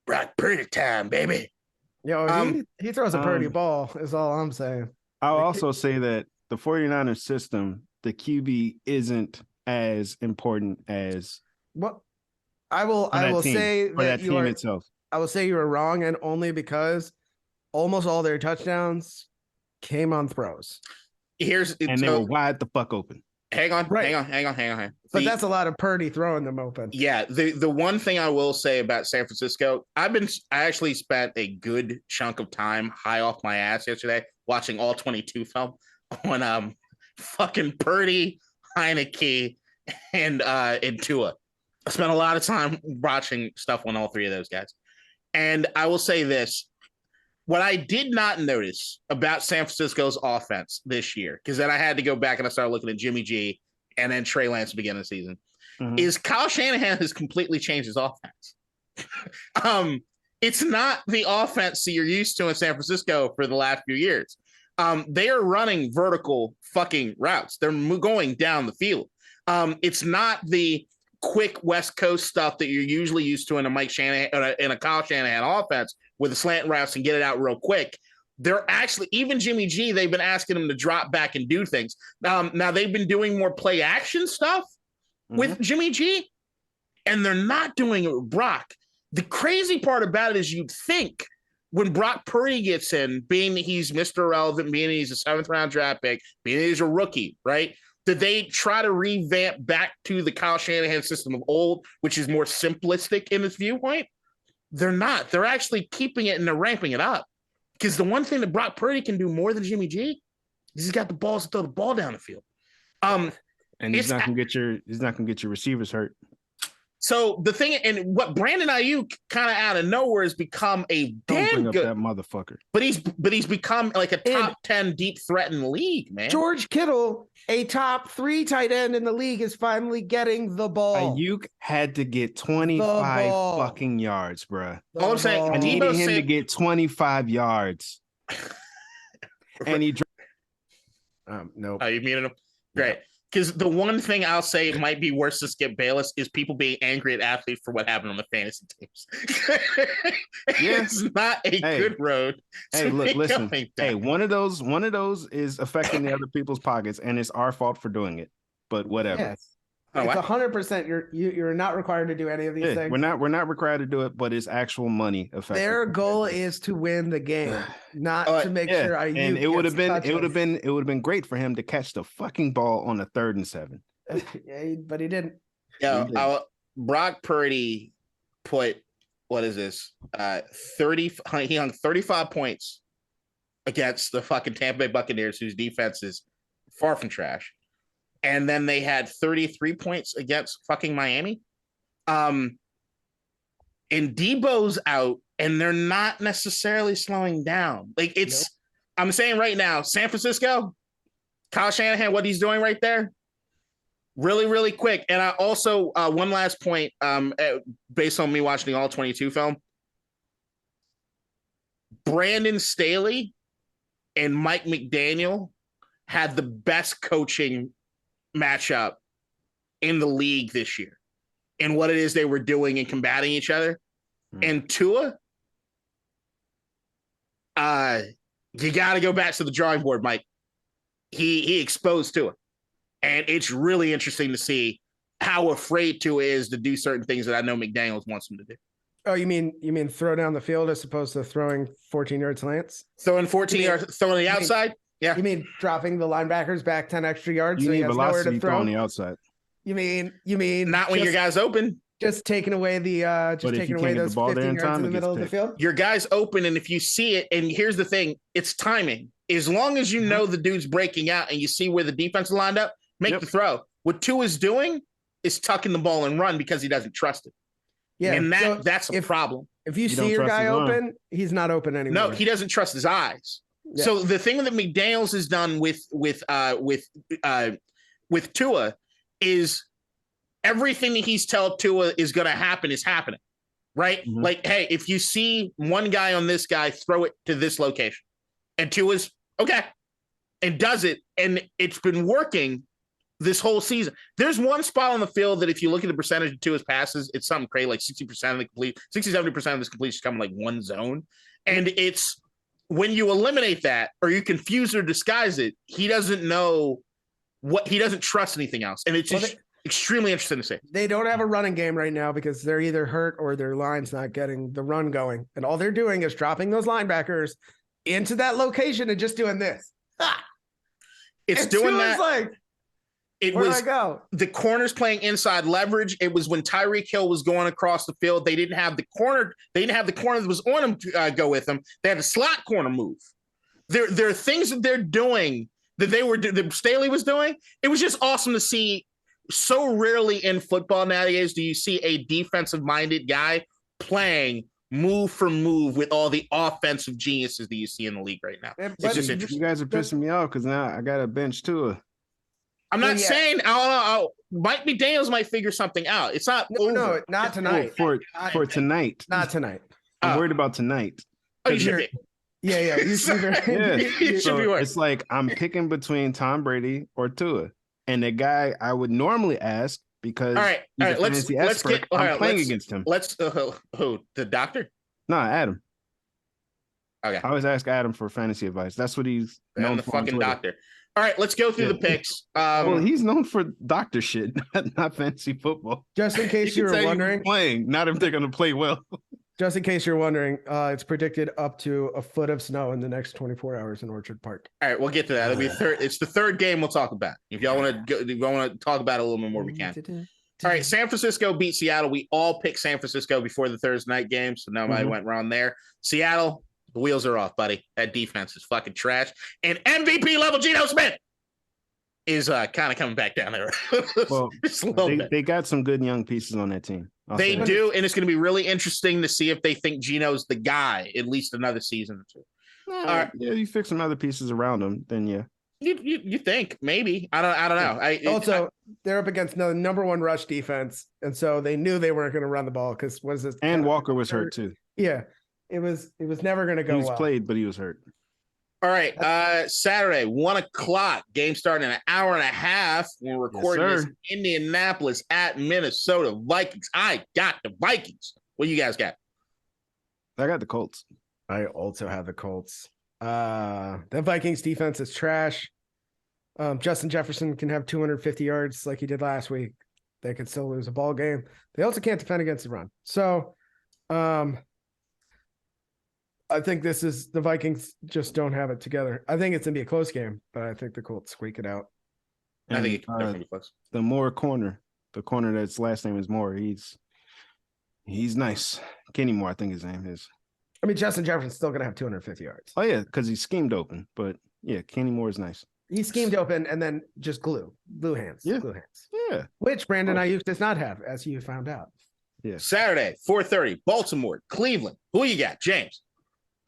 Brock Purdy time, baby. Yo, he throws a pretty ball, is all I'm saying. I'll also say that the 49ers system, the QB isn't as important as I will say that team itself. I will say you were wrong, and only because almost all their touchdowns came on throws. They were wide the fuck open. Hang on. But that's a lot of Purdy throwing them open. Yeah, the one thing I will say about San Francisco, I actually spent a good chunk of time high off my ass yesterday watching all 22 film on fucking Purdy, Heineke, and Tua. I spent a lot of time watching stuff on all 3 of those guys. And I will say this. What I did not notice about San Francisco's offense this year, because then I had to go back and I started looking at Jimmy G and then Trey Lance at the beginning of the season, is Kyle Shanahan has completely changed his offense. It's not the offense that you're used to in San Francisco for the last few years. They are running vertical fucking routes. They're going down the field. It's not the quick West Coast stuff that you're usually used to in a Mike Shanahan in a Kyle Shanahan offense with the slant routes and get it out real quick. They're actually, even Jimmy G, they've been asking him to drop back and do things. Now they've been doing more play action stuff with Jimmy G, and they're not doing it with Brock. The crazy part about it is you'd think when Brock Purdy gets in, being that he's Mr. Irrelevant, being that he's a 7th round draft pick, being that he's a rookie, right? That they try to revamp back to the Kyle Shanahan system of old, which is more simplistic in its viewpoint. They're not. They're actually keeping it and they're ramping it up. Because the one thing that Brock Purdy can do more than Jimmy G is he's got the balls to throw the ball down the field. And he's not gonna get your receivers hurt. So the thing, and what Brandon Ayuk kind of out of nowhere has become a damn good that motherfucker. But he's become like a top 10 deep threat in the league, man. George Kittle, a top 3 tight end in the league, is finally getting the ball. Ayuk had to get 25 fucking yards, bro. All I'm saying, I needed him to get 25 yards. And he nope. Oh, you muted him? Great. Because the one thing I'll say might be worse than Skip Bayless is people being angry at athletes for what happened on the fantasy teams. It's not a good road. Hey, look, listen. Hey, one of those is affecting the other people's pockets, and it's our fault for doing it. But whatever. Yes. It's 100%. You're not required to do any of these things. We're not required to do it, but it's actual money affecting. Their goal is to win the game, not to make sure. And it would have been great for him to catch the fucking ball on the 3rd and 7. Yeah, but he didn't. Yeah, Brock Purdy put what is this? 30. He hung 35 points against the fucking Tampa Bay Buccaneers, whose defense is far from trash. And then they had 33 points against fucking Miami. And Debo's out, and they're not necessarily slowing down. Like I'm saying right now, San Francisco, Kyle Shanahan, what he's doing right there, really, really quick. And I also, one last point, based on me watching the All 22 film, Brandon Staley and Mike McDaniel had the best coaching matchup in the league this year and what it is they were doing and combating each other. And Tua, you got to go back to the drawing board, Mike. He exposed Tua, and it's really interesting to see how afraid Tua is to do certain things that I know McDaniels wants him to do. Oh, you mean throw down the field as opposed to throwing 14-yard slants? Throwing 14 yards, throwing the outside? Yeah. You mean dropping the linebackers back 10 extra yards? You so need he has nowhere velocity to throw on the outside. You mean not when your guy's open? just taking away those 15 yards in the middle of the field. Your guy's open, and if you see it, and here's the thing, it's timing. As long as you know the dude's breaking out and you see where the defense is lined up, make the throw. What Tua's doing is tucking the ball and run because he doesn't trust it. Yeah, and that's a problem. If you see your guy open, he's not open anymore. No, he doesn't trust his eyes. Yeah. So the thing that McDaniels has done with Tua is everything that he's told Tua is going to happen is happening, right? Mm-hmm. Like, hey, if you see one guy on this guy, throw it to this location. And Tua's okay and does it. And it's been working this whole season. There's one spot on the field that if you look at the percentage of Tua's passes, it's something crazy, like 60% of the complete, 60-70% of this completions come in like one zone. And it's when you eliminate that or you confuse or disguise it, he doesn't know he doesn't trust anything else. And it's just extremely interesting to see. They don't have a running game right now because they're either hurt or their line's not getting the run going. And all they're doing is dropping those linebackers into that location and just doing this. It's and doing that. Like, where do I go? The corners playing inside leverage. It was when Tyreek Hill was going across the field. They didn't have the corner. They didn't have the corner that was on him to go with them. They had a slot corner move. There are things that they're doing that Staley was doing. It was just awesome to see. So rarely in football nowadays do you see a defensive-minded guy playing move for move with all the offensive geniuses that you see in the league right now. It's just interesting. You guys are pissing me off because now I got a bench too. I'm not saying Mike McDaniels might figure something out. It's not no, not tonight. For tonight. Not tonight. I'm worried about tonight. Oh, you should be. Yeah. You should be worried. It's like I'm picking between Tom Brady or Tua. And the guy I would normally ask because all right, let's get playing against him. Who the doctor? No, Adam. Okay. I always ask Adam for fantasy advice. That's what he's known the for. Fucking doctor. All right, let's go through the picks. Well, he's known for doctor shit, not fantasy football. Just in case you were wondering, playing, not if they're going to play well. Just in case you're wondering, it's predicted up to a foot of snow in the next 24 hours in Orchard Park. All right, we'll get to that. It'll be it's the third game we'll talk about. If y'all want to talk about it a little bit more, we can. All right, San Francisco beat Seattle. We all picked San Francisco before the Thursday night game, so nobody went wrong there. Seattle, the wheels are off, buddy. That defense is fucking trash. And MVP level Geno Smith is kind of coming back down there. Well, they got some good young pieces on that team. They do, and it's going to be really interesting to see if they think Geno's the guy at least another season or two. Yeah, you fix some other pieces around him, then yeah. You think maybe I don't know. They're up against the number one rush defense, and so they knew they weren't going to run the ball because And Walker was hurt too. Yeah, it was never going to go. He played, but he was hurt. All right, Saturday, 1:00 game starting in an hour and a half. We're recording this in Indianapolis at Minnesota Vikings. I got the Vikings. What you guys got? I got the Colts. I also have the Colts. The Vikings defense is trash. Justin Jefferson can have 250 yards like he did last week. They could still lose a ball game. They also can't defend against the run. So, I think the Vikings just don't have it together. I think it's going to be a close game, but I think the Colts squeak it out. I think it can definitely be close. The Moore corner, the corner that's last name is Moore. He's nice. Kenny Moore, I think his name is. I mean, Justin Jefferson's still going to have 250 yards. Oh, yeah, because he schemed open. But, yeah, Kenny Moore is nice. He schemed open and then just glue hands. Yeah. Glue hands. Yeah. Which Brandon Ayuk does not have, as you found out. Yeah. Saturday, 4:30, Baltimore, Cleveland. Who you got, James?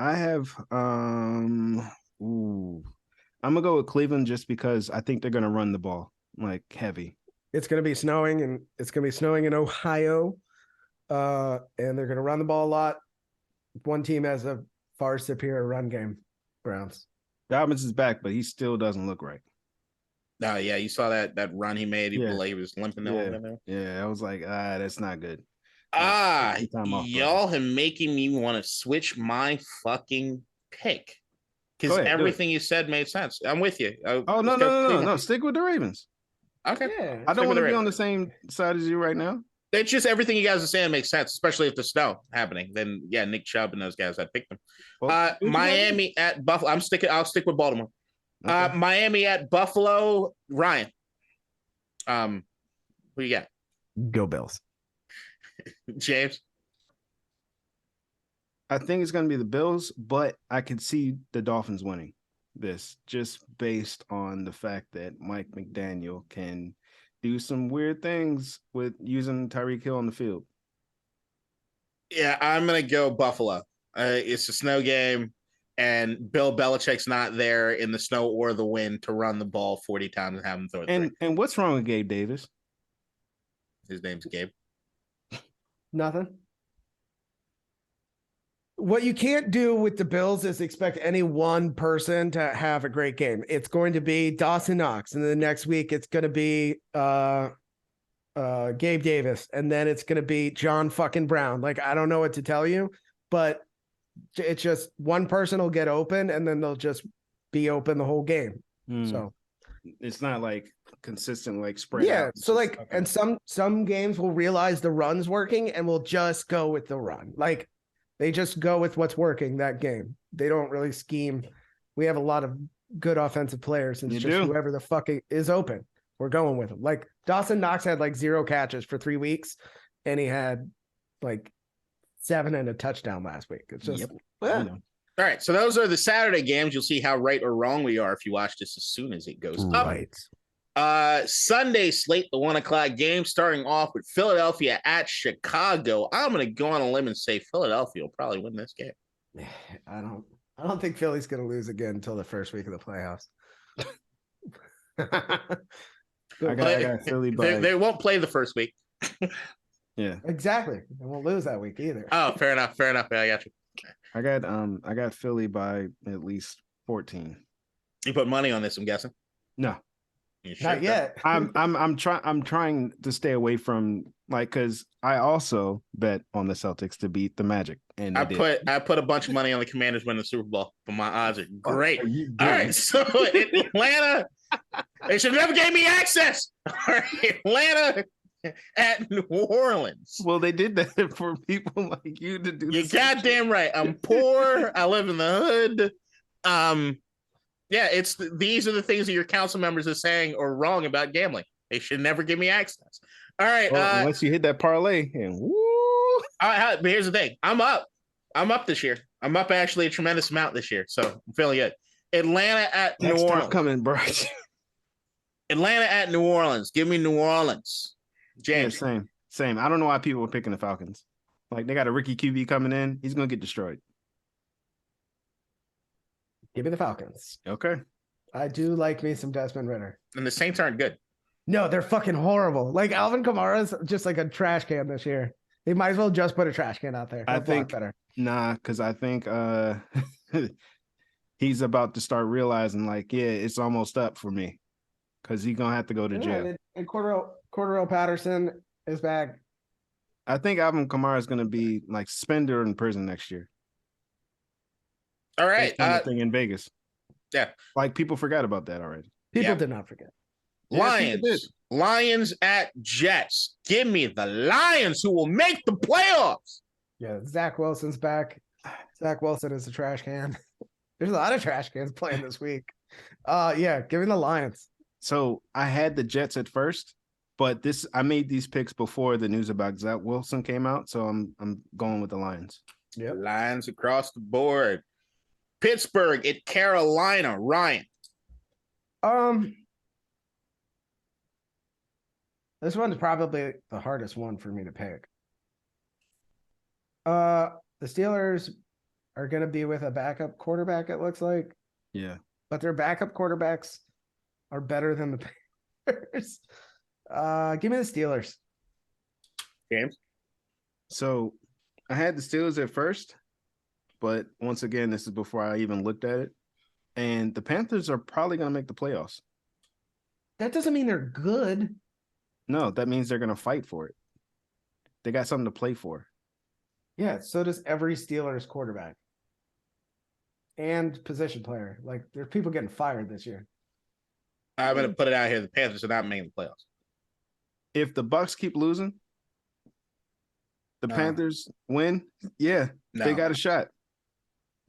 I have I'm gonna go with Cleveland just because I think they're gonna run the ball like heavy. It's gonna be snowing in Ohio. And they're gonna run the ball a lot. One team has a far superior run game. Browns. Dobbins is back, but he still doesn't look right. Oh yeah, you saw that run he made. He was limping there. Yeah, I was like, that's not good. Y'all are making me want to switch my fucking pick because everything you said made sense. I'm with you. No. Stick with the Ravens. Okay. Yeah, I don't want to be on the same side as you right now. It's just everything you guys are saying makes sense, especially if the snow happening. Then yeah, Nick Chubb and those guys, I picked them. Well, Miami at Buffalo. I'll stick with Baltimore. Okay. Miami at Buffalo. Ryan. Who you got? Go Bills. James? I think it's going to be the Bills, but I can see the Dolphins winning this just based on the fact that Mike McDaniel can do some weird things with using Tyreek Hill on the field. Yeah, I'm going to go Buffalo. It's a snow game, and Bill Belichick's not there in the snow or the wind to run the ball 40 times and have him throw it. And what's wrong with Gabe Davis? His name's Gabe. Nothing. What you can't do with the Bills is expect any one person to have a great game. It's going to be Dawson Knox, and then the next week it's going to be Gabe Davis, and then it's going to be John fucking Brown. Like, I don't know what to tell you, but it's just one person will get open, and then they'll just be open the whole game. So it's not like consistent, like spread. Yeah. out. So like, Okay. and some games will realize the run's working, and will just go with the run. Like, they just go with what's working that game. They don't really scheme. We have a lot of good offensive players, and it's just whoever the fuck is open, we're going with them. Like, Dawson Knox had like 0 catches for 3 weeks, and he had like 7 and a touchdown last week. It's just All right. So those are the Saturday games. You'll see how right or wrong we are if you watch this as soon as it goes up. Sunday slate, the 1:00 game, starting off with Philadelphia at Chicago. I'm going to go on a limb and say Philadelphia will probably win this game. I don't think Philly's going to lose again until the first week of the playoffs. I got Philly by... They won't play the first week. Yeah, exactly. They won't lose that week either. Oh, fair enough. Yeah, I got you. I got Philly by at least 14. You put money on this, I'm guessing. No. Not yet. I'm trying to stay away from, like, because I also bet on the Celtics to beat the Magic, and I put a bunch of money on the Commanders winning the Super Bowl, but my odds are great. All right, so Atlanta, they should never gave me access. All right, Atlanta at New Orleans. Well, they did that for people like you to do. You're goddamn right. I'm poor. I live in the hood. Yeah, these are the things that your council members are saying are wrong about gambling. They should never give me access. All right. Well, unless you hit that parlay, and woo. All right, but here's the thing. I'm up this year. I'm up actually a tremendous amount this year, so I'm feeling good. Atlanta at New Orleans. Coming, bro. Atlanta at New Orleans. Give me New Orleans. James. Yeah, same. I don't know why people were picking the Falcons. Like, they got a rookie QB coming in. He's going to get destroyed. Give me the Falcons. Okay. I do like me some Desmond Ridder. And the Saints aren't good. No, they're fucking horrible. Like, Alvin Kamara's just like a trash can this year. They might as well just put a trash can out there. I think better. Nah, because I think he's about to start realizing, like, yeah, it's almost up for me. Because he's going to have to go to jail. And Cordero Patterson is back. I think Alvin Kamara is going to be, like, suspended or in prison next year. All right. Thing in Vegas. Yeah. Like, people forgot about that already. People did not forget. Lions at Jets. Give me the Lions, who will make the playoffs. Yeah, Zach Wilson's back. Zach Wilson is a trash can. There's a lot of trash cans playing this week. Yeah, give me the Lions. So I had the Jets at first, but I made these picks before the news about Zach Wilson came out, so I'm going with the Lions. Yeah, Lions across the board. Pittsburgh at Carolina. Ryan. This one's probably the hardest one for me to pick. The Steelers are going to be with a backup quarterback, it looks like. Yeah. But their backup quarterbacks are better than the Bears. Give me the Steelers. James? So I had the Steelers at first, but once again, this is before I even looked at it. And the Panthers are probably going to make the playoffs. That doesn't mean they're good. No, that means they're going to fight for it. They got something to play for. Yeah, so does every Steelers quarterback and position player. Like, there's people getting fired this year. I'm going to put it out here. The Panthers are not making the playoffs. If the Bucks keep losing, the Panthers win. Yeah, they got a shot.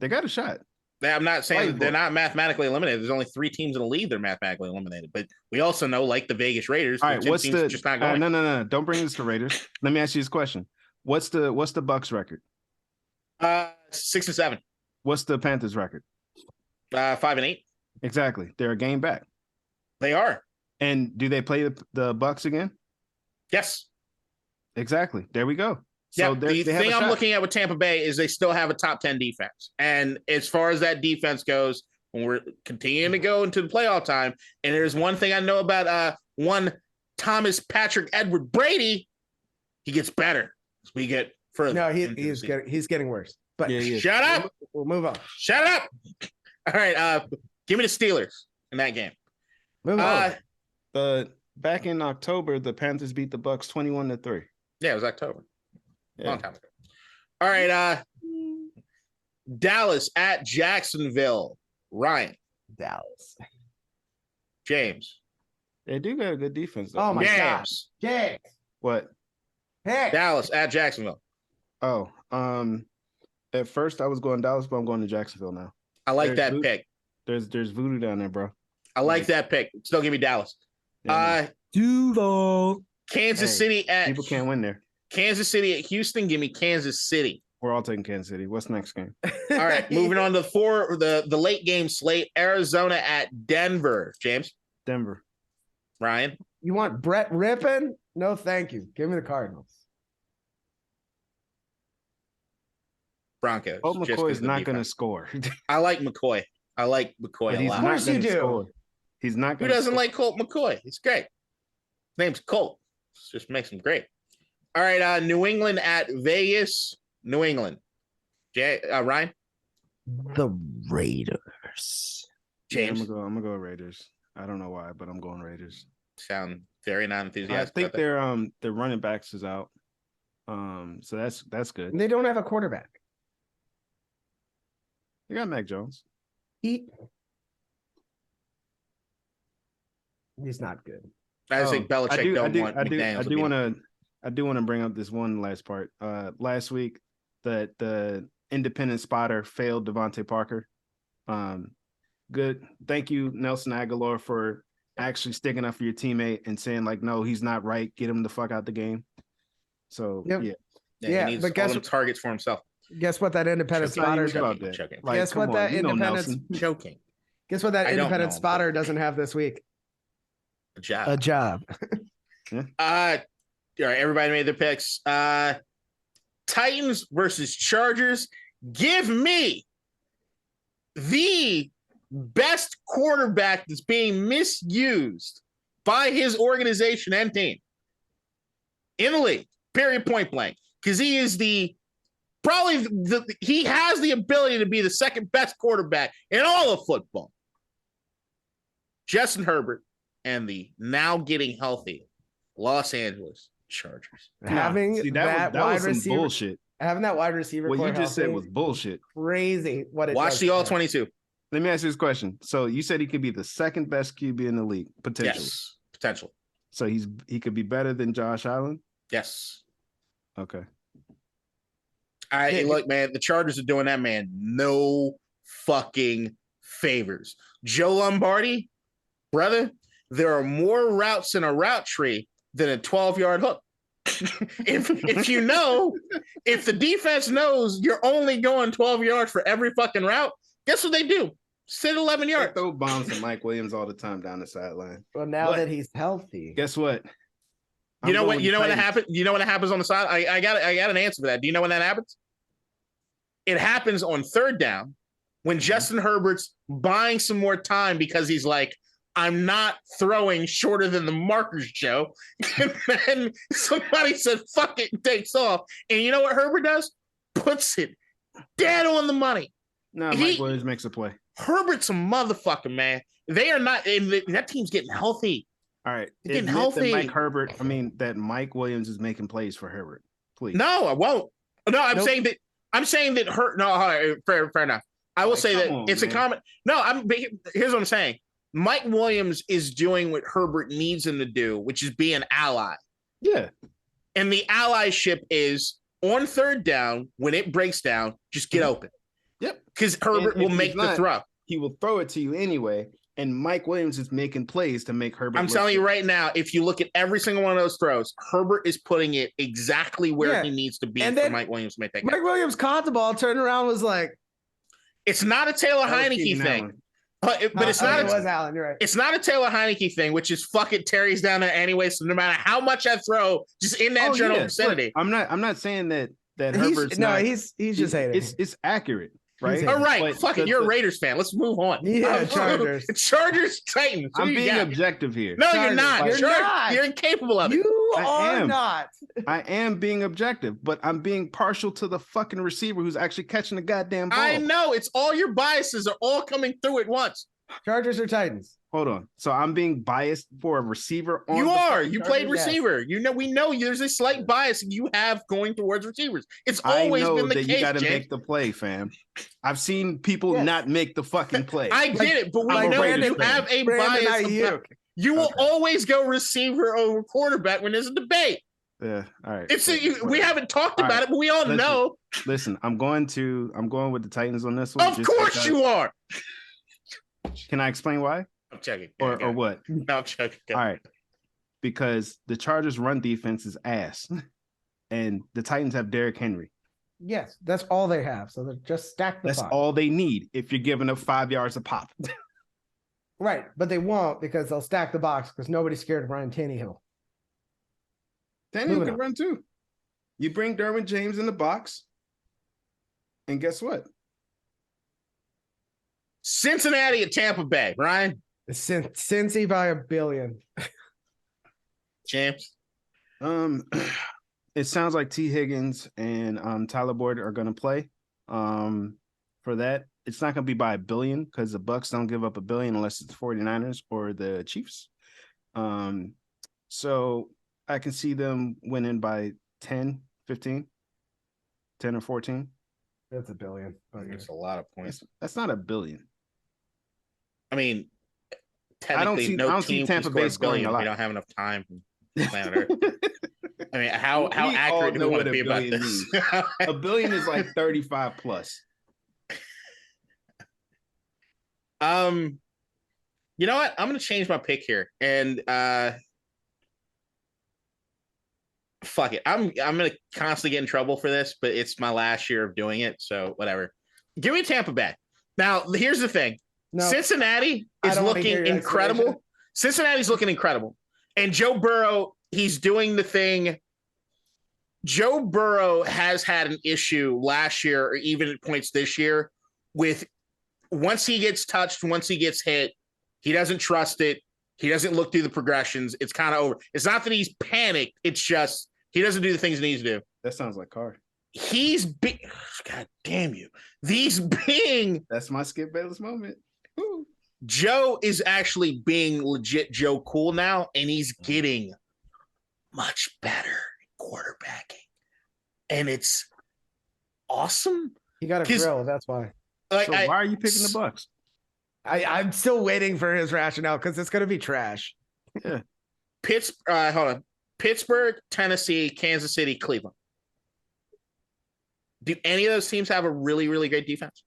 They got a shot. I'm not saying they're not mathematically eliminated. There's only 3 teams in the league that are mathematically eliminated. But we also know, like the Vegas Raiders, all right, what's the just not going. No. Don't bring this to Raiders. Let me ask you this question. What's the Bucks record? 6-7. What's the Panthers record? 5-8. Exactly. They're a game back. They are. And do they play the Bucks again? Yes. Exactly. There we go. So the thing I'm looking at with Tampa Bay is they still have a top 10 defense. And as far as that defense goes, when we're continuing to go into the playoff time, and there's one thing I know about one Thomas Patrick Edward Brady, he gets better as we get further. No, he's getting worse. But shut up. We'll move on. Shut up. All right. Give me the Steelers in that game. Move on. Back in October, the Panthers beat the Bucks 21-3. Yeah, it was October. Yeah. Long time ago. All right. Dallas at Jacksonville. Ryan. Dallas. James. They do got a good defense, though. Oh my God. James. What? Hey. Dallas at Jacksonville. Oh, at first I was going Dallas, but I'm going to Jacksonville now. I like that pick. There's voodoo down there, bro. I like that pick. Still give me Dallas. Duval. Kansas City at people can't win there. Kansas City at Houston. Give me Kansas City. We're all taking Kansas City. What's the next game? All right, moving on to the late game slate. Arizona at Denver. James. Denver. Ryan. You want Brett Rippin? No, thank you. Give me the Cardinals. Broncos. Oh, McCoy is not going to score. I like McCoy. I like McCoy a lot. Of course you do. Score. He's not going to. Who doesn't like Colt McCoy? He's great. His name's Colt. Just makes him great. All right, New England at Vegas. New England. Ryan? The Raiders. James? I'm gonna go Raiders. I don't know why, but I'm going Raiders. Sound very not enthusiastic. I think their running backs is out. So that's good. And they don't have a quarterback. They got Mac Jones. He's not good. I think Belichick I do want to bring up this one last part. Last week, the independent spotter failed Devontae Parker. Good. Thank you, Nelson Aguilar, for actually sticking up for your teammate and saying, like, no, he's not right. Get him the fuck out the game. So, yeah. He needs but guess all targets for himself. Guess what that independent spotter choking. Like, guess what that independent choking. Guess what that independent spotter doesn't have this week? A job. A job. All right, everybody made their picks. Titans versus Chargers. Give me the best quarterback that's being misused by his organization and team in the league, period, point blank. Because he is he has the ability to be the second best quarterback in all of football. Justin Herbert and the now getting healthy Los Angeles Chargers. Having that wide receiver bullshit. Having that wide receiver. What you just said was bullshit. Crazy. Watch the all 22. Let me ask you this question. So you said he could be the second best QB in the league, potentially. Yes, potential. So he could be better than Josh Allen? Yes. Okay. Look, man, the Chargers are doing that man no fucking favors. Joe Lombardi, brother, there are more routes in a route tree than a 12-yard hook. if you know, if the defense knows you're only going 12 yards for every fucking route, guess what they do? Sit 11 yards. They throw bombs to Mike Williams all the time down the sideline. Well, now that he's healthy, guess what? You know what happens? You know what happens on the side? I got an answer for that. Do you know when that happens? It happens on third down when Justin Herbert's buying some more time because he's like, I'm not throwing shorter than the markers, Joe. And then somebody said, fuck it, and takes off. And you know what Herbert does? Puts it dead on the money. No, Mike Williams makes a play. Herbert's a motherfucker, man. They are not, that team's getting healthy. All right. They're getting healthy. That Mike Williams is making plays for Herbert. Please. No, I won't. No, I'm saying that fair enough. I will say that it's a comment. No, here's what I'm saying. Mike Williams is doing what Herbert needs him to do, which is be an ally. Yeah. And the allyship is on third down, when it breaks down, just get open. Yep. Because Herbert will make the throw. He will throw it to you anyway. And Mike Williams is making plays to make Herbert. I'm telling you right now, if you look at every single one of those throws, Herbert is putting it exactly where he needs to be for Mike Williams to make that. Mike Williams caught the ball, turned around, was like, "It's not a Taylor Heineke thing." But it's not. It was Allen. You're right. It's not a Taylor Heineke thing, which is fuck it. Terry's down there anyway, so no matter how much I throw, just in that general vicinity. Look, I'm not saying that Herbert's not. He's just hating. It's accurate. Right. All right. Fuck it. You're a Raiders fan. Let's move on. Yeah, Chargers. Titans. I'm being objective here. No, Chargers. you're not. You're not. You're incapable of it. You are not. I am being objective, but I'm being partial to the fucking receiver who's actually catching the goddamn ball. I know. It's all your biases are all coming through at once. Chargers or Titans? Hold on. So I'm being biased for a receiver on you are. You Chargers? played receiver. Yes. You know, we know there's a slight bias you have going towards receivers. It's always been the case. You got to make the play, fam. I've seen people not make the fucking play. I get it, but we know you have a bias. You will always go receiver over quarterback when there's a debate. Yeah, all right. We haven't talked about it, but we all know. Listen, I'm going with the Titans on this one. Of course you are. Can I explain why? I'm checking. Or what? No, I'm checking. All right. Because the Chargers' run defense is ass. And the Titans have Derrick Henry. Yes, that's all they have. So they're just stacked the box. That's all they need if you're giving up 5 yards a pop. Right. But they won't because they'll stack the box because nobody's scared of Ryan Tannehill. Tannehill can run too. You bring Derwin James in the box. And guess what? Cincinnati at Tampa Bay, Ryan. Cincy by $1 billion. James. It sounds like T. Higgins and Tyler Boyd are going to play. For that, it's not going to be by $1 billion because the Bucks don't give up $1 billion unless it's the 49ers or the Chiefs. So I can see them winning by 10, 15, 10 or 14. That's $1 billion. That's a lot of points. That's not $1 billion. I mean, technically, I don't see Tampa Bay scoring a lot. We don't have enough time on planet Earth. I mean, how accurate do we want to be about this? $1 billion is like 35 plus. You know what? I'm going to change my pick here, and fuck it. I'm going to constantly get in trouble for this, but it's my last year of doing it, so whatever. Give me Tampa Bay. Now, here's the thing. No, Cincinnati is looking incredible. Cincinnati's looking incredible. And Joe Burrow, he's doing the thing. Joe Burrow has had an issue last year or even at points this year with once he gets touched, once he gets hit, he doesn't trust it. He doesn't look through the progressions. It's kind of over. It's not that he's panicked. It's just he doesn't do the things he needs to do. That sounds like Carr. God damn you. That's my Skip Bayless moment. Woo. Joe is actually being legit Joe Cool now, and he's getting much better quarterbacking. And it's awesome. He got a grill, that's why. Why are you picking the Bucks? I'm still waiting for his rationale because it's going to be trash. Yeah. Hold on. Pittsburgh, Tennessee, Kansas City, Cleveland. Do any of those teams have a really, really great defense?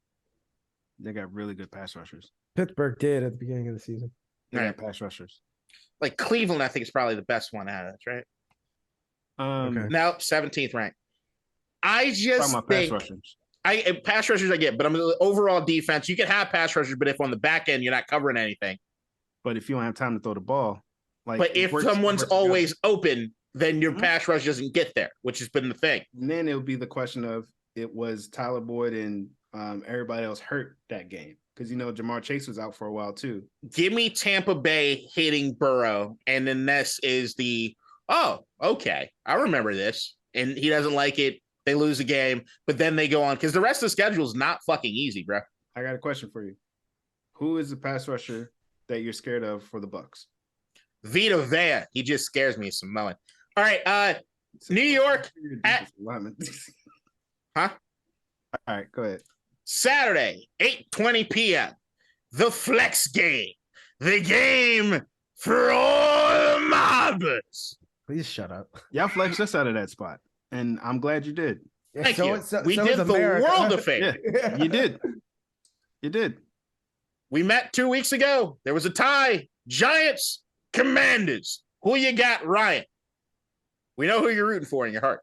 They got really good pass rushers. Pittsburgh did at the beginning of the season. They got pass rushers. Like Cleveland, I think is probably the best one out of this, right? Okay. Now 17th ranked. I just think pass rushers I get, but I'm the overall defense. You can have pass rushers, but if on the back end you're not covering anything. But if you don't have time to throw the ball, but if someone's always open, then your pass rush doesn't get there, which has been the thing. And then it would be the question of it was Tyler Boyd and everybody else hurt that game because Jamar Chase was out for a while too. Give me Tampa Bay hitting Burrow, and then this is okay, I remember this, and he doesn't like it. They lose the game, but then they go on because the rest of the schedule is not fucking easy, bro. I got a question for you. Who is the pass rusher that you're scared of for the Bucks? Vita Vea. He just scares me some melon. All right, New York. Huh? All right, go ahead. Saturday, 8:20 p.m. The flex game. The game for all the mobbers. Please shut up. Y'all flexed us out of that spot, and I'm glad you did. Yeah, Thank you. We did the world a favor. Yeah, you did. You did. We met 2 weeks ago. There was a tie. Giants, Commanders. Who you got, Ryan? We know who you're rooting for in your heart.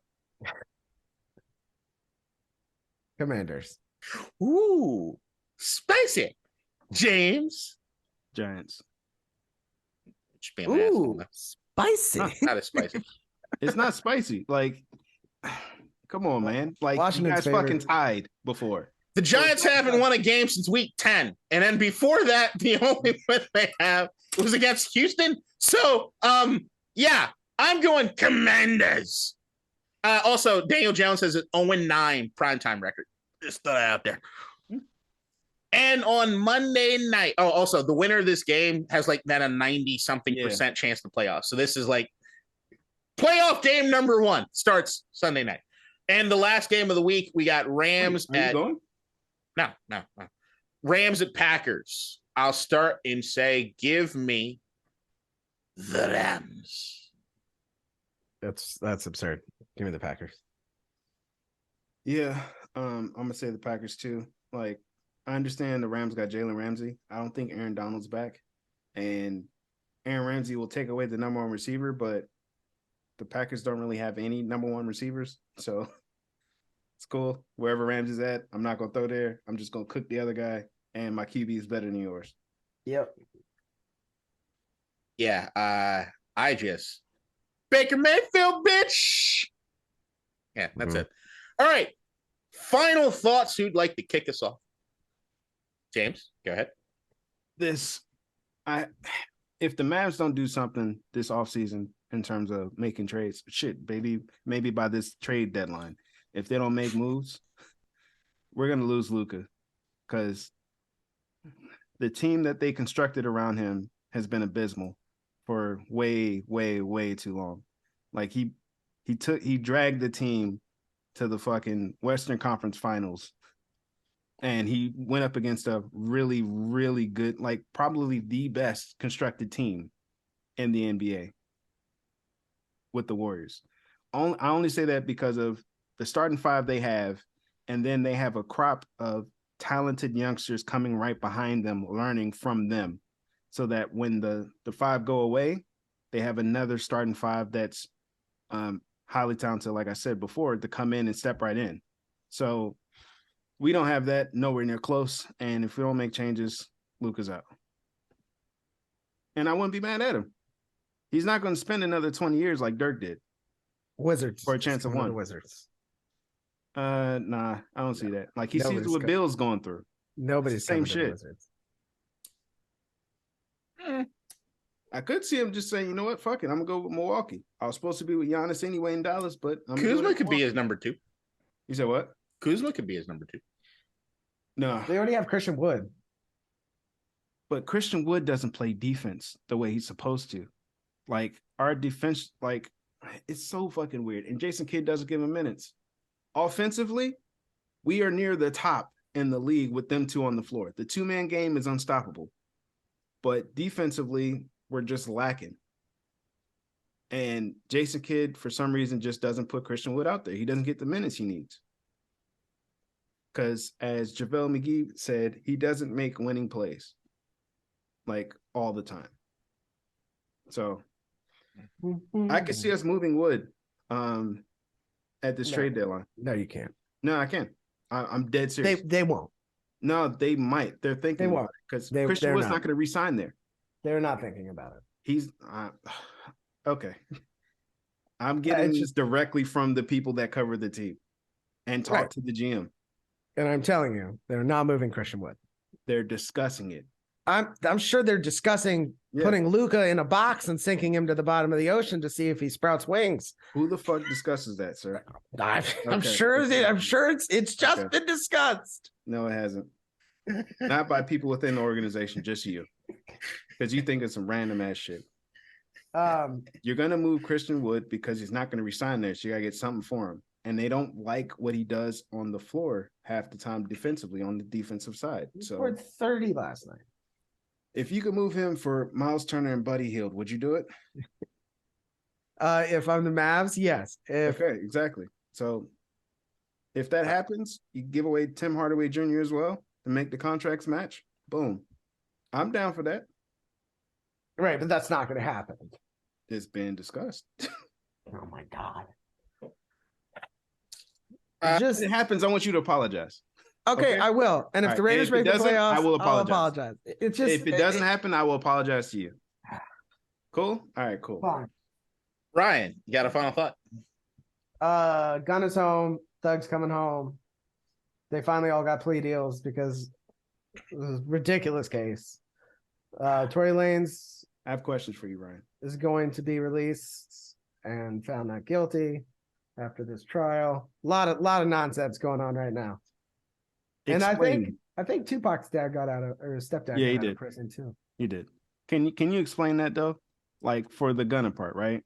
Commanders. Ooh, spicy. James. Giants. Just being an asshole. Spicy. Not as spicy. It's not spicy. Like, come on, man. Like, Washington's you guys favorite. fucking tied before. The Giants haven't won a game since week 10. And then before that, the only win they have was against Houston. So, yeah, I'm going Commanders. Also, Daniel Jones has an 0-9 primetime record. Just throw it out there. And on Monday night, also, the winner of this game has like then a 90-something% chance to playoff. So this is like playoff game number 1 starts Sunday night. And the last game of the week, we got Rams at... No. Rams at Packers. I'll start and say, give me the Rams. That's absurd. Give me the Packers. Yeah, I'm gonna say the Packers too. Like, I understand the Rams got Jalen Ramsey. I don't think Aaron Donald's back, and Aaron Ramsey will take away the number 1 receiver, but the Packers don't really have any number 1 receivers, so it's cool. Wherever Ramsey's at, I'm not gonna throw there. I'm just gonna cook the other guy, and my QB is better than yours. Yep. Yeah, I just Baker Mayfield, bitch. Yeah, that's it. All right. Final thoughts. Who'd like to kick us off? James, go ahead. If the Mavs don't do something this offseason in terms of making trades, maybe by this trade deadline, if they don't make moves, we're gonna lose Luka, because the team that they constructed around him has been abysmal for way, way, way too long. Like he dragged the team to the fucking Western Conference Finals, and he went up against a really, really good, like probably the best constructed team in the NBA with the Warriors. I only say that because of the starting 5 they have, and then they have a crop of talented youngsters coming right behind them, learning from them, so that when the 5 go away, they have another starting 5 that's highly talented, like I said before, to come in and step right in. So we don't have that, nowhere near close. And if we don't make changes, Luka's out. And I wouldn't be mad at him. He's not going to spend another 20 years like Dirk did. Wizards. For a chance of one. Wizards. Nah, I don't see that. Like, he sees what Bill's going through. Nobody's same shit. Wizards. I could see him just saying, you know what, fuck it, I'm gonna go with Milwaukee. I was supposed to be with Giannis anyway in Dallas, but Kuzma could be his number 2. You said what? Kuzma could be his number 2. No, they already have Christian Wood, but Christian Wood doesn't play defense the way he's supposed to. Like, our defense, like, it's so fucking weird. And Jason Kidd doesn't give him minutes. Offensively, we are near the top in the league with them 2 on the floor. The 2-man game is unstoppable, but defensively, we're just lacking. And Jason Kidd, for some reason, just doesn't put Christian Wood out there. He doesn't get the minutes he needs. Because as JaVale McGee said, he doesn't make winning plays, like, all the time. So I could see us moving Wood at this trade deadline. No, you can't. No, I can't. I'm dead serious. They won't. No, they might. They're thinking they won't, because Christian Wood's not going to re-sign there. They're not thinking about it. He's okay. I'm getting just directly from the people that cover the team and talk to the GM. And I'm telling you, they're not moving Christian Wood. They're discussing it. I'm sure they're discussing putting Luka in a box and sinking him to the bottom of the ocean to see if he sprouts wings. Who the fuck discusses that, sir? I'm sure it's just been discussed. No, it hasn't. Not by people within the organization, just you. Because you think it's some random ass shit. You're gonna move Christian Wood because he's not gonna resign there, so you gotta get something for him. And they don't like what he does on the floor half the time defensively on the defensive side. He scored 30 last night. If you could move him for Miles Turner and Buddy Hield, would you do it? If I'm the Mavs, yes. Okay, exactly. So if that happens, you give away Tim Hardaway Jr. as well to make the contracts match. Boom. I'm down for that. Right, but that's not going to happen. It's been discussed. Oh my god! If it happens, I want you to apologize. Okay, I will. And if the Raiders make the playoffs, I will I'll apologize. It's just if it doesn't happen, I will apologize to you. Cool. All right. Cool. Fine. Ryan, you got a final thought? Gunn is home. Doug's coming home. They finally all got plea deals because it was a ridiculous case. Tory Lanez, I have questions for you, Ryan. Is going to be released and found not guilty after this trial. A lot of nonsense going on right now. And I think Tupac's dad got out of, or his stepdad got out of prison too. He did. Can you explain that though? Like for the Gunna part, right?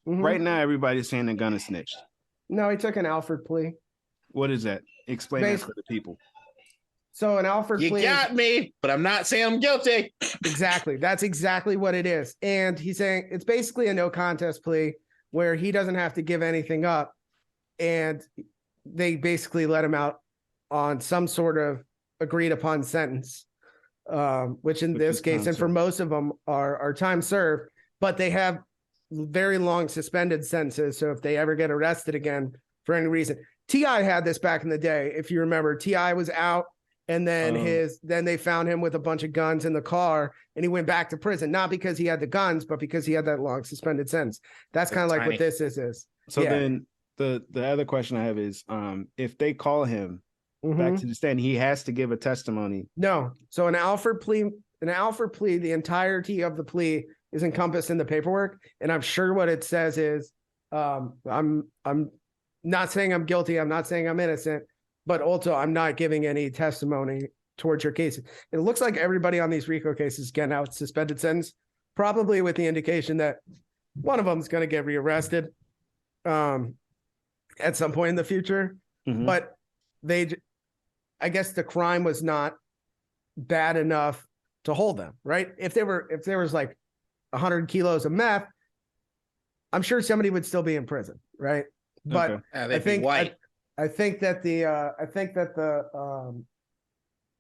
Mm-hmm. Right now, everybody's saying that Gunna snitched. No, he took an Alford plea. What is that? Explain that for the people. So an Alford plea. You got me, but I'm not saying I'm guilty. Exactly. That's exactly what it is. And he's saying it's basically a no contest plea where he doesn't have to give anything up. And they basically let him out on some sort of agreed upon sentence, which in this case, and for most of them are time served, but they have very long suspended sentences. So if they ever get arrested again for any reason, T.I. had this back in the day. If you remember, T.I. was out and then then they found him with a bunch of guns in the car and he went back to prison, not because he had the guns, but because he had that long suspended sentence. That's kind of like what this is. So then the other question I have is, if they call him back to the stand, he has to give a testimony. No. So an Alford plea, the entirety of the plea is encompassed in the paperwork. And I'm sure what it says is, I'm not saying I'm guilty. I'm not saying I'm innocent, but also I'm not giving any testimony towards your case. It looks like everybody on these RICO cases getting out suspended sentence, probably with the indication that one of them is going to get rearrested at some point in the future. Mm-hmm. But I guess the crime was not bad enough to hold them, right? If there was like 100 kilos of meth, I'm sure somebody would still be in prison, right? But I think that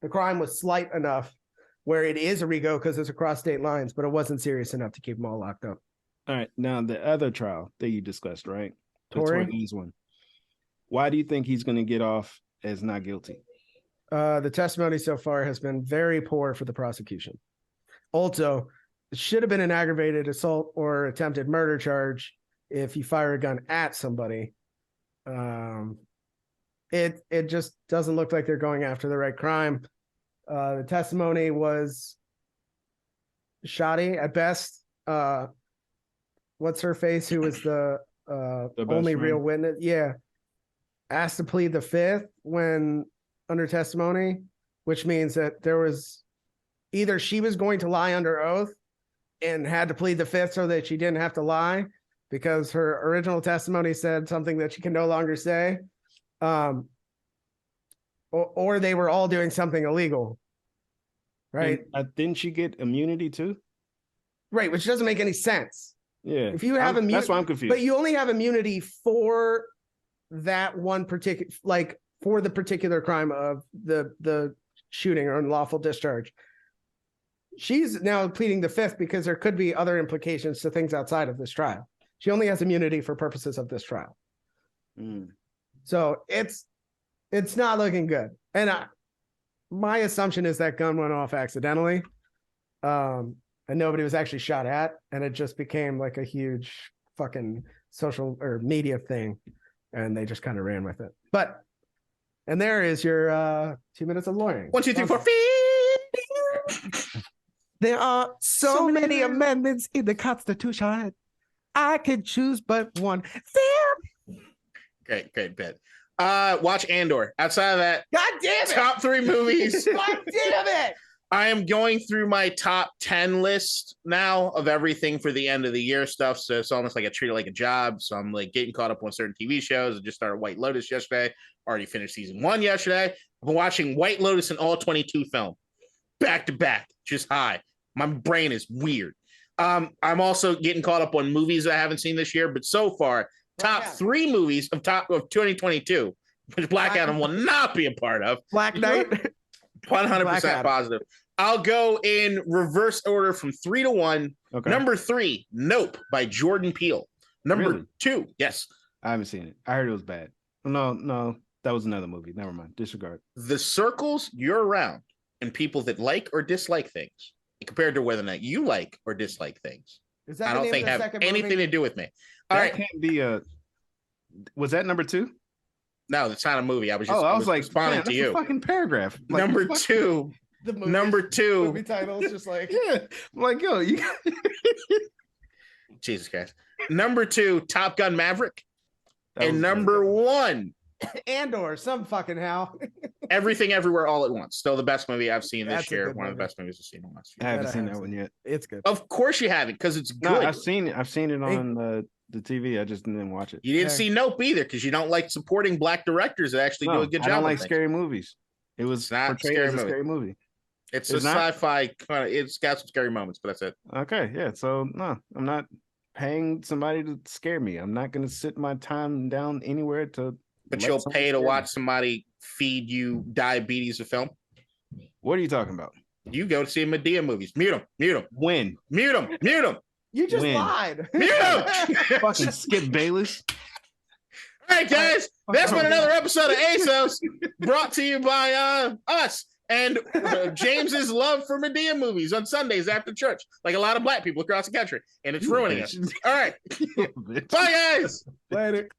the crime was slight enough where it is a RICO because it's across state lines, but it wasn't serious enough to keep them all locked up. All right. Now the other trial that you discussed, right? Tory Lanez one. Why do you think he's going to get off as not guilty? The testimony so far has been very poor for the prosecution. Also, it should have been an aggravated assault or attempted murder charge if you fire a gun at somebody. It just doesn't look like they're going after the right crime. The testimony was shoddy at best. What's her face? Who was the only real witness? Yeah. Asked to plead the fifth when under testimony, which means that there was either she was going to lie under oath and had to plead the fifth so that she didn't have to lie because her original testimony said something that she can no longer say. Or they were all doing something illegal. Right. And, didn't she get immunity too? Right. Which doesn't make any sense. Yeah. If you have immunity, that's why I'm confused. But you only have immunity for that one particular, like for the particular crime of the shooting or unlawful discharge. She's now pleading the fifth because there could be other implications to things outside of this trial. She only has immunity for purposes of this trial. So it's not looking good. And my assumption is that gun went off accidentally. And nobody was actually shot at. And it just became like a huge fucking social or media thing. And they just kind of ran with it. And there is your 2 minutes of lawyering. 1, 2, 3, 4, 5. There are so many amendments in the Constitution. I can choose but one. Great bit. Watch Andor. Outside of that, God damn it! Top 3 movies. God damn it! I am going through my top 10 list now of everything for the end of the year stuff. So it's almost like I treat it like a job. So I'm like getting caught up on certain TV shows. I just started White Lotus yesterday. Already finished season 1 yesterday. I've been watching White Lotus and all 22 film back to back, just high. My brain is weird. I'm also getting caught up on movies I haven't seen this year, but so far, top 3 movies of 2022, which Black Adam will not be a part of. Black Knight. 100% positive. I'll go in reverse order from 3 to 1. Okay. Number 3, Nope by Jordan Peele. Number Really? 2, yes. I haven't seen it. I heard it was bad. No, that was another movie. Never mind. Disregard. The circles you're around and people that like or dislike things compared to whether or not you like or dislike things. Is that I don't think have anything to do with me. All right. Can't be a. Was that number 2? No, that's not a movie. I was just I was like responding to you. A fucking paragraph. Like, number 2. Number 2. Movie titles just like yeah. I'm like, yo, you. Jesus Christ. Number 2, Top Gun Maverick. And number 1, Andor, some fucking how. Everything Everywhere All at Once. Still the best movie I've seen this That's a year. good One of the movie. best movies I've seen in the last year. I haven't seen that one yet. It's good. Of course you haven't, because it's good. No, I've seen it. I've seen it on the TV. I just didn't watch it. You didn't see Nope either, because you don't like supporting black directors that actually do a good job. I don't like things. scary movies. It was not portrayed as a scary movie. It's a sci-fi kind of. It's got some scary moments, but that's it. Okay, yeah. So no, I'm not paying somebody to scare me. I'm not going to sit my time down anywhere to. But you'll pay to watch somebody feed you diabetes a film. What are you talking about? You go to see Medea movies. Mute them. When? Mute them. You just lied. Mute them. Fucking Skip Bayless. All right, guys. That's been another episode of ASOS, brought to you by us and James's love for Medea movies on Sundays after church, like a lot of black people across the country, and it's ruining us. All right. Bye, guys. Later.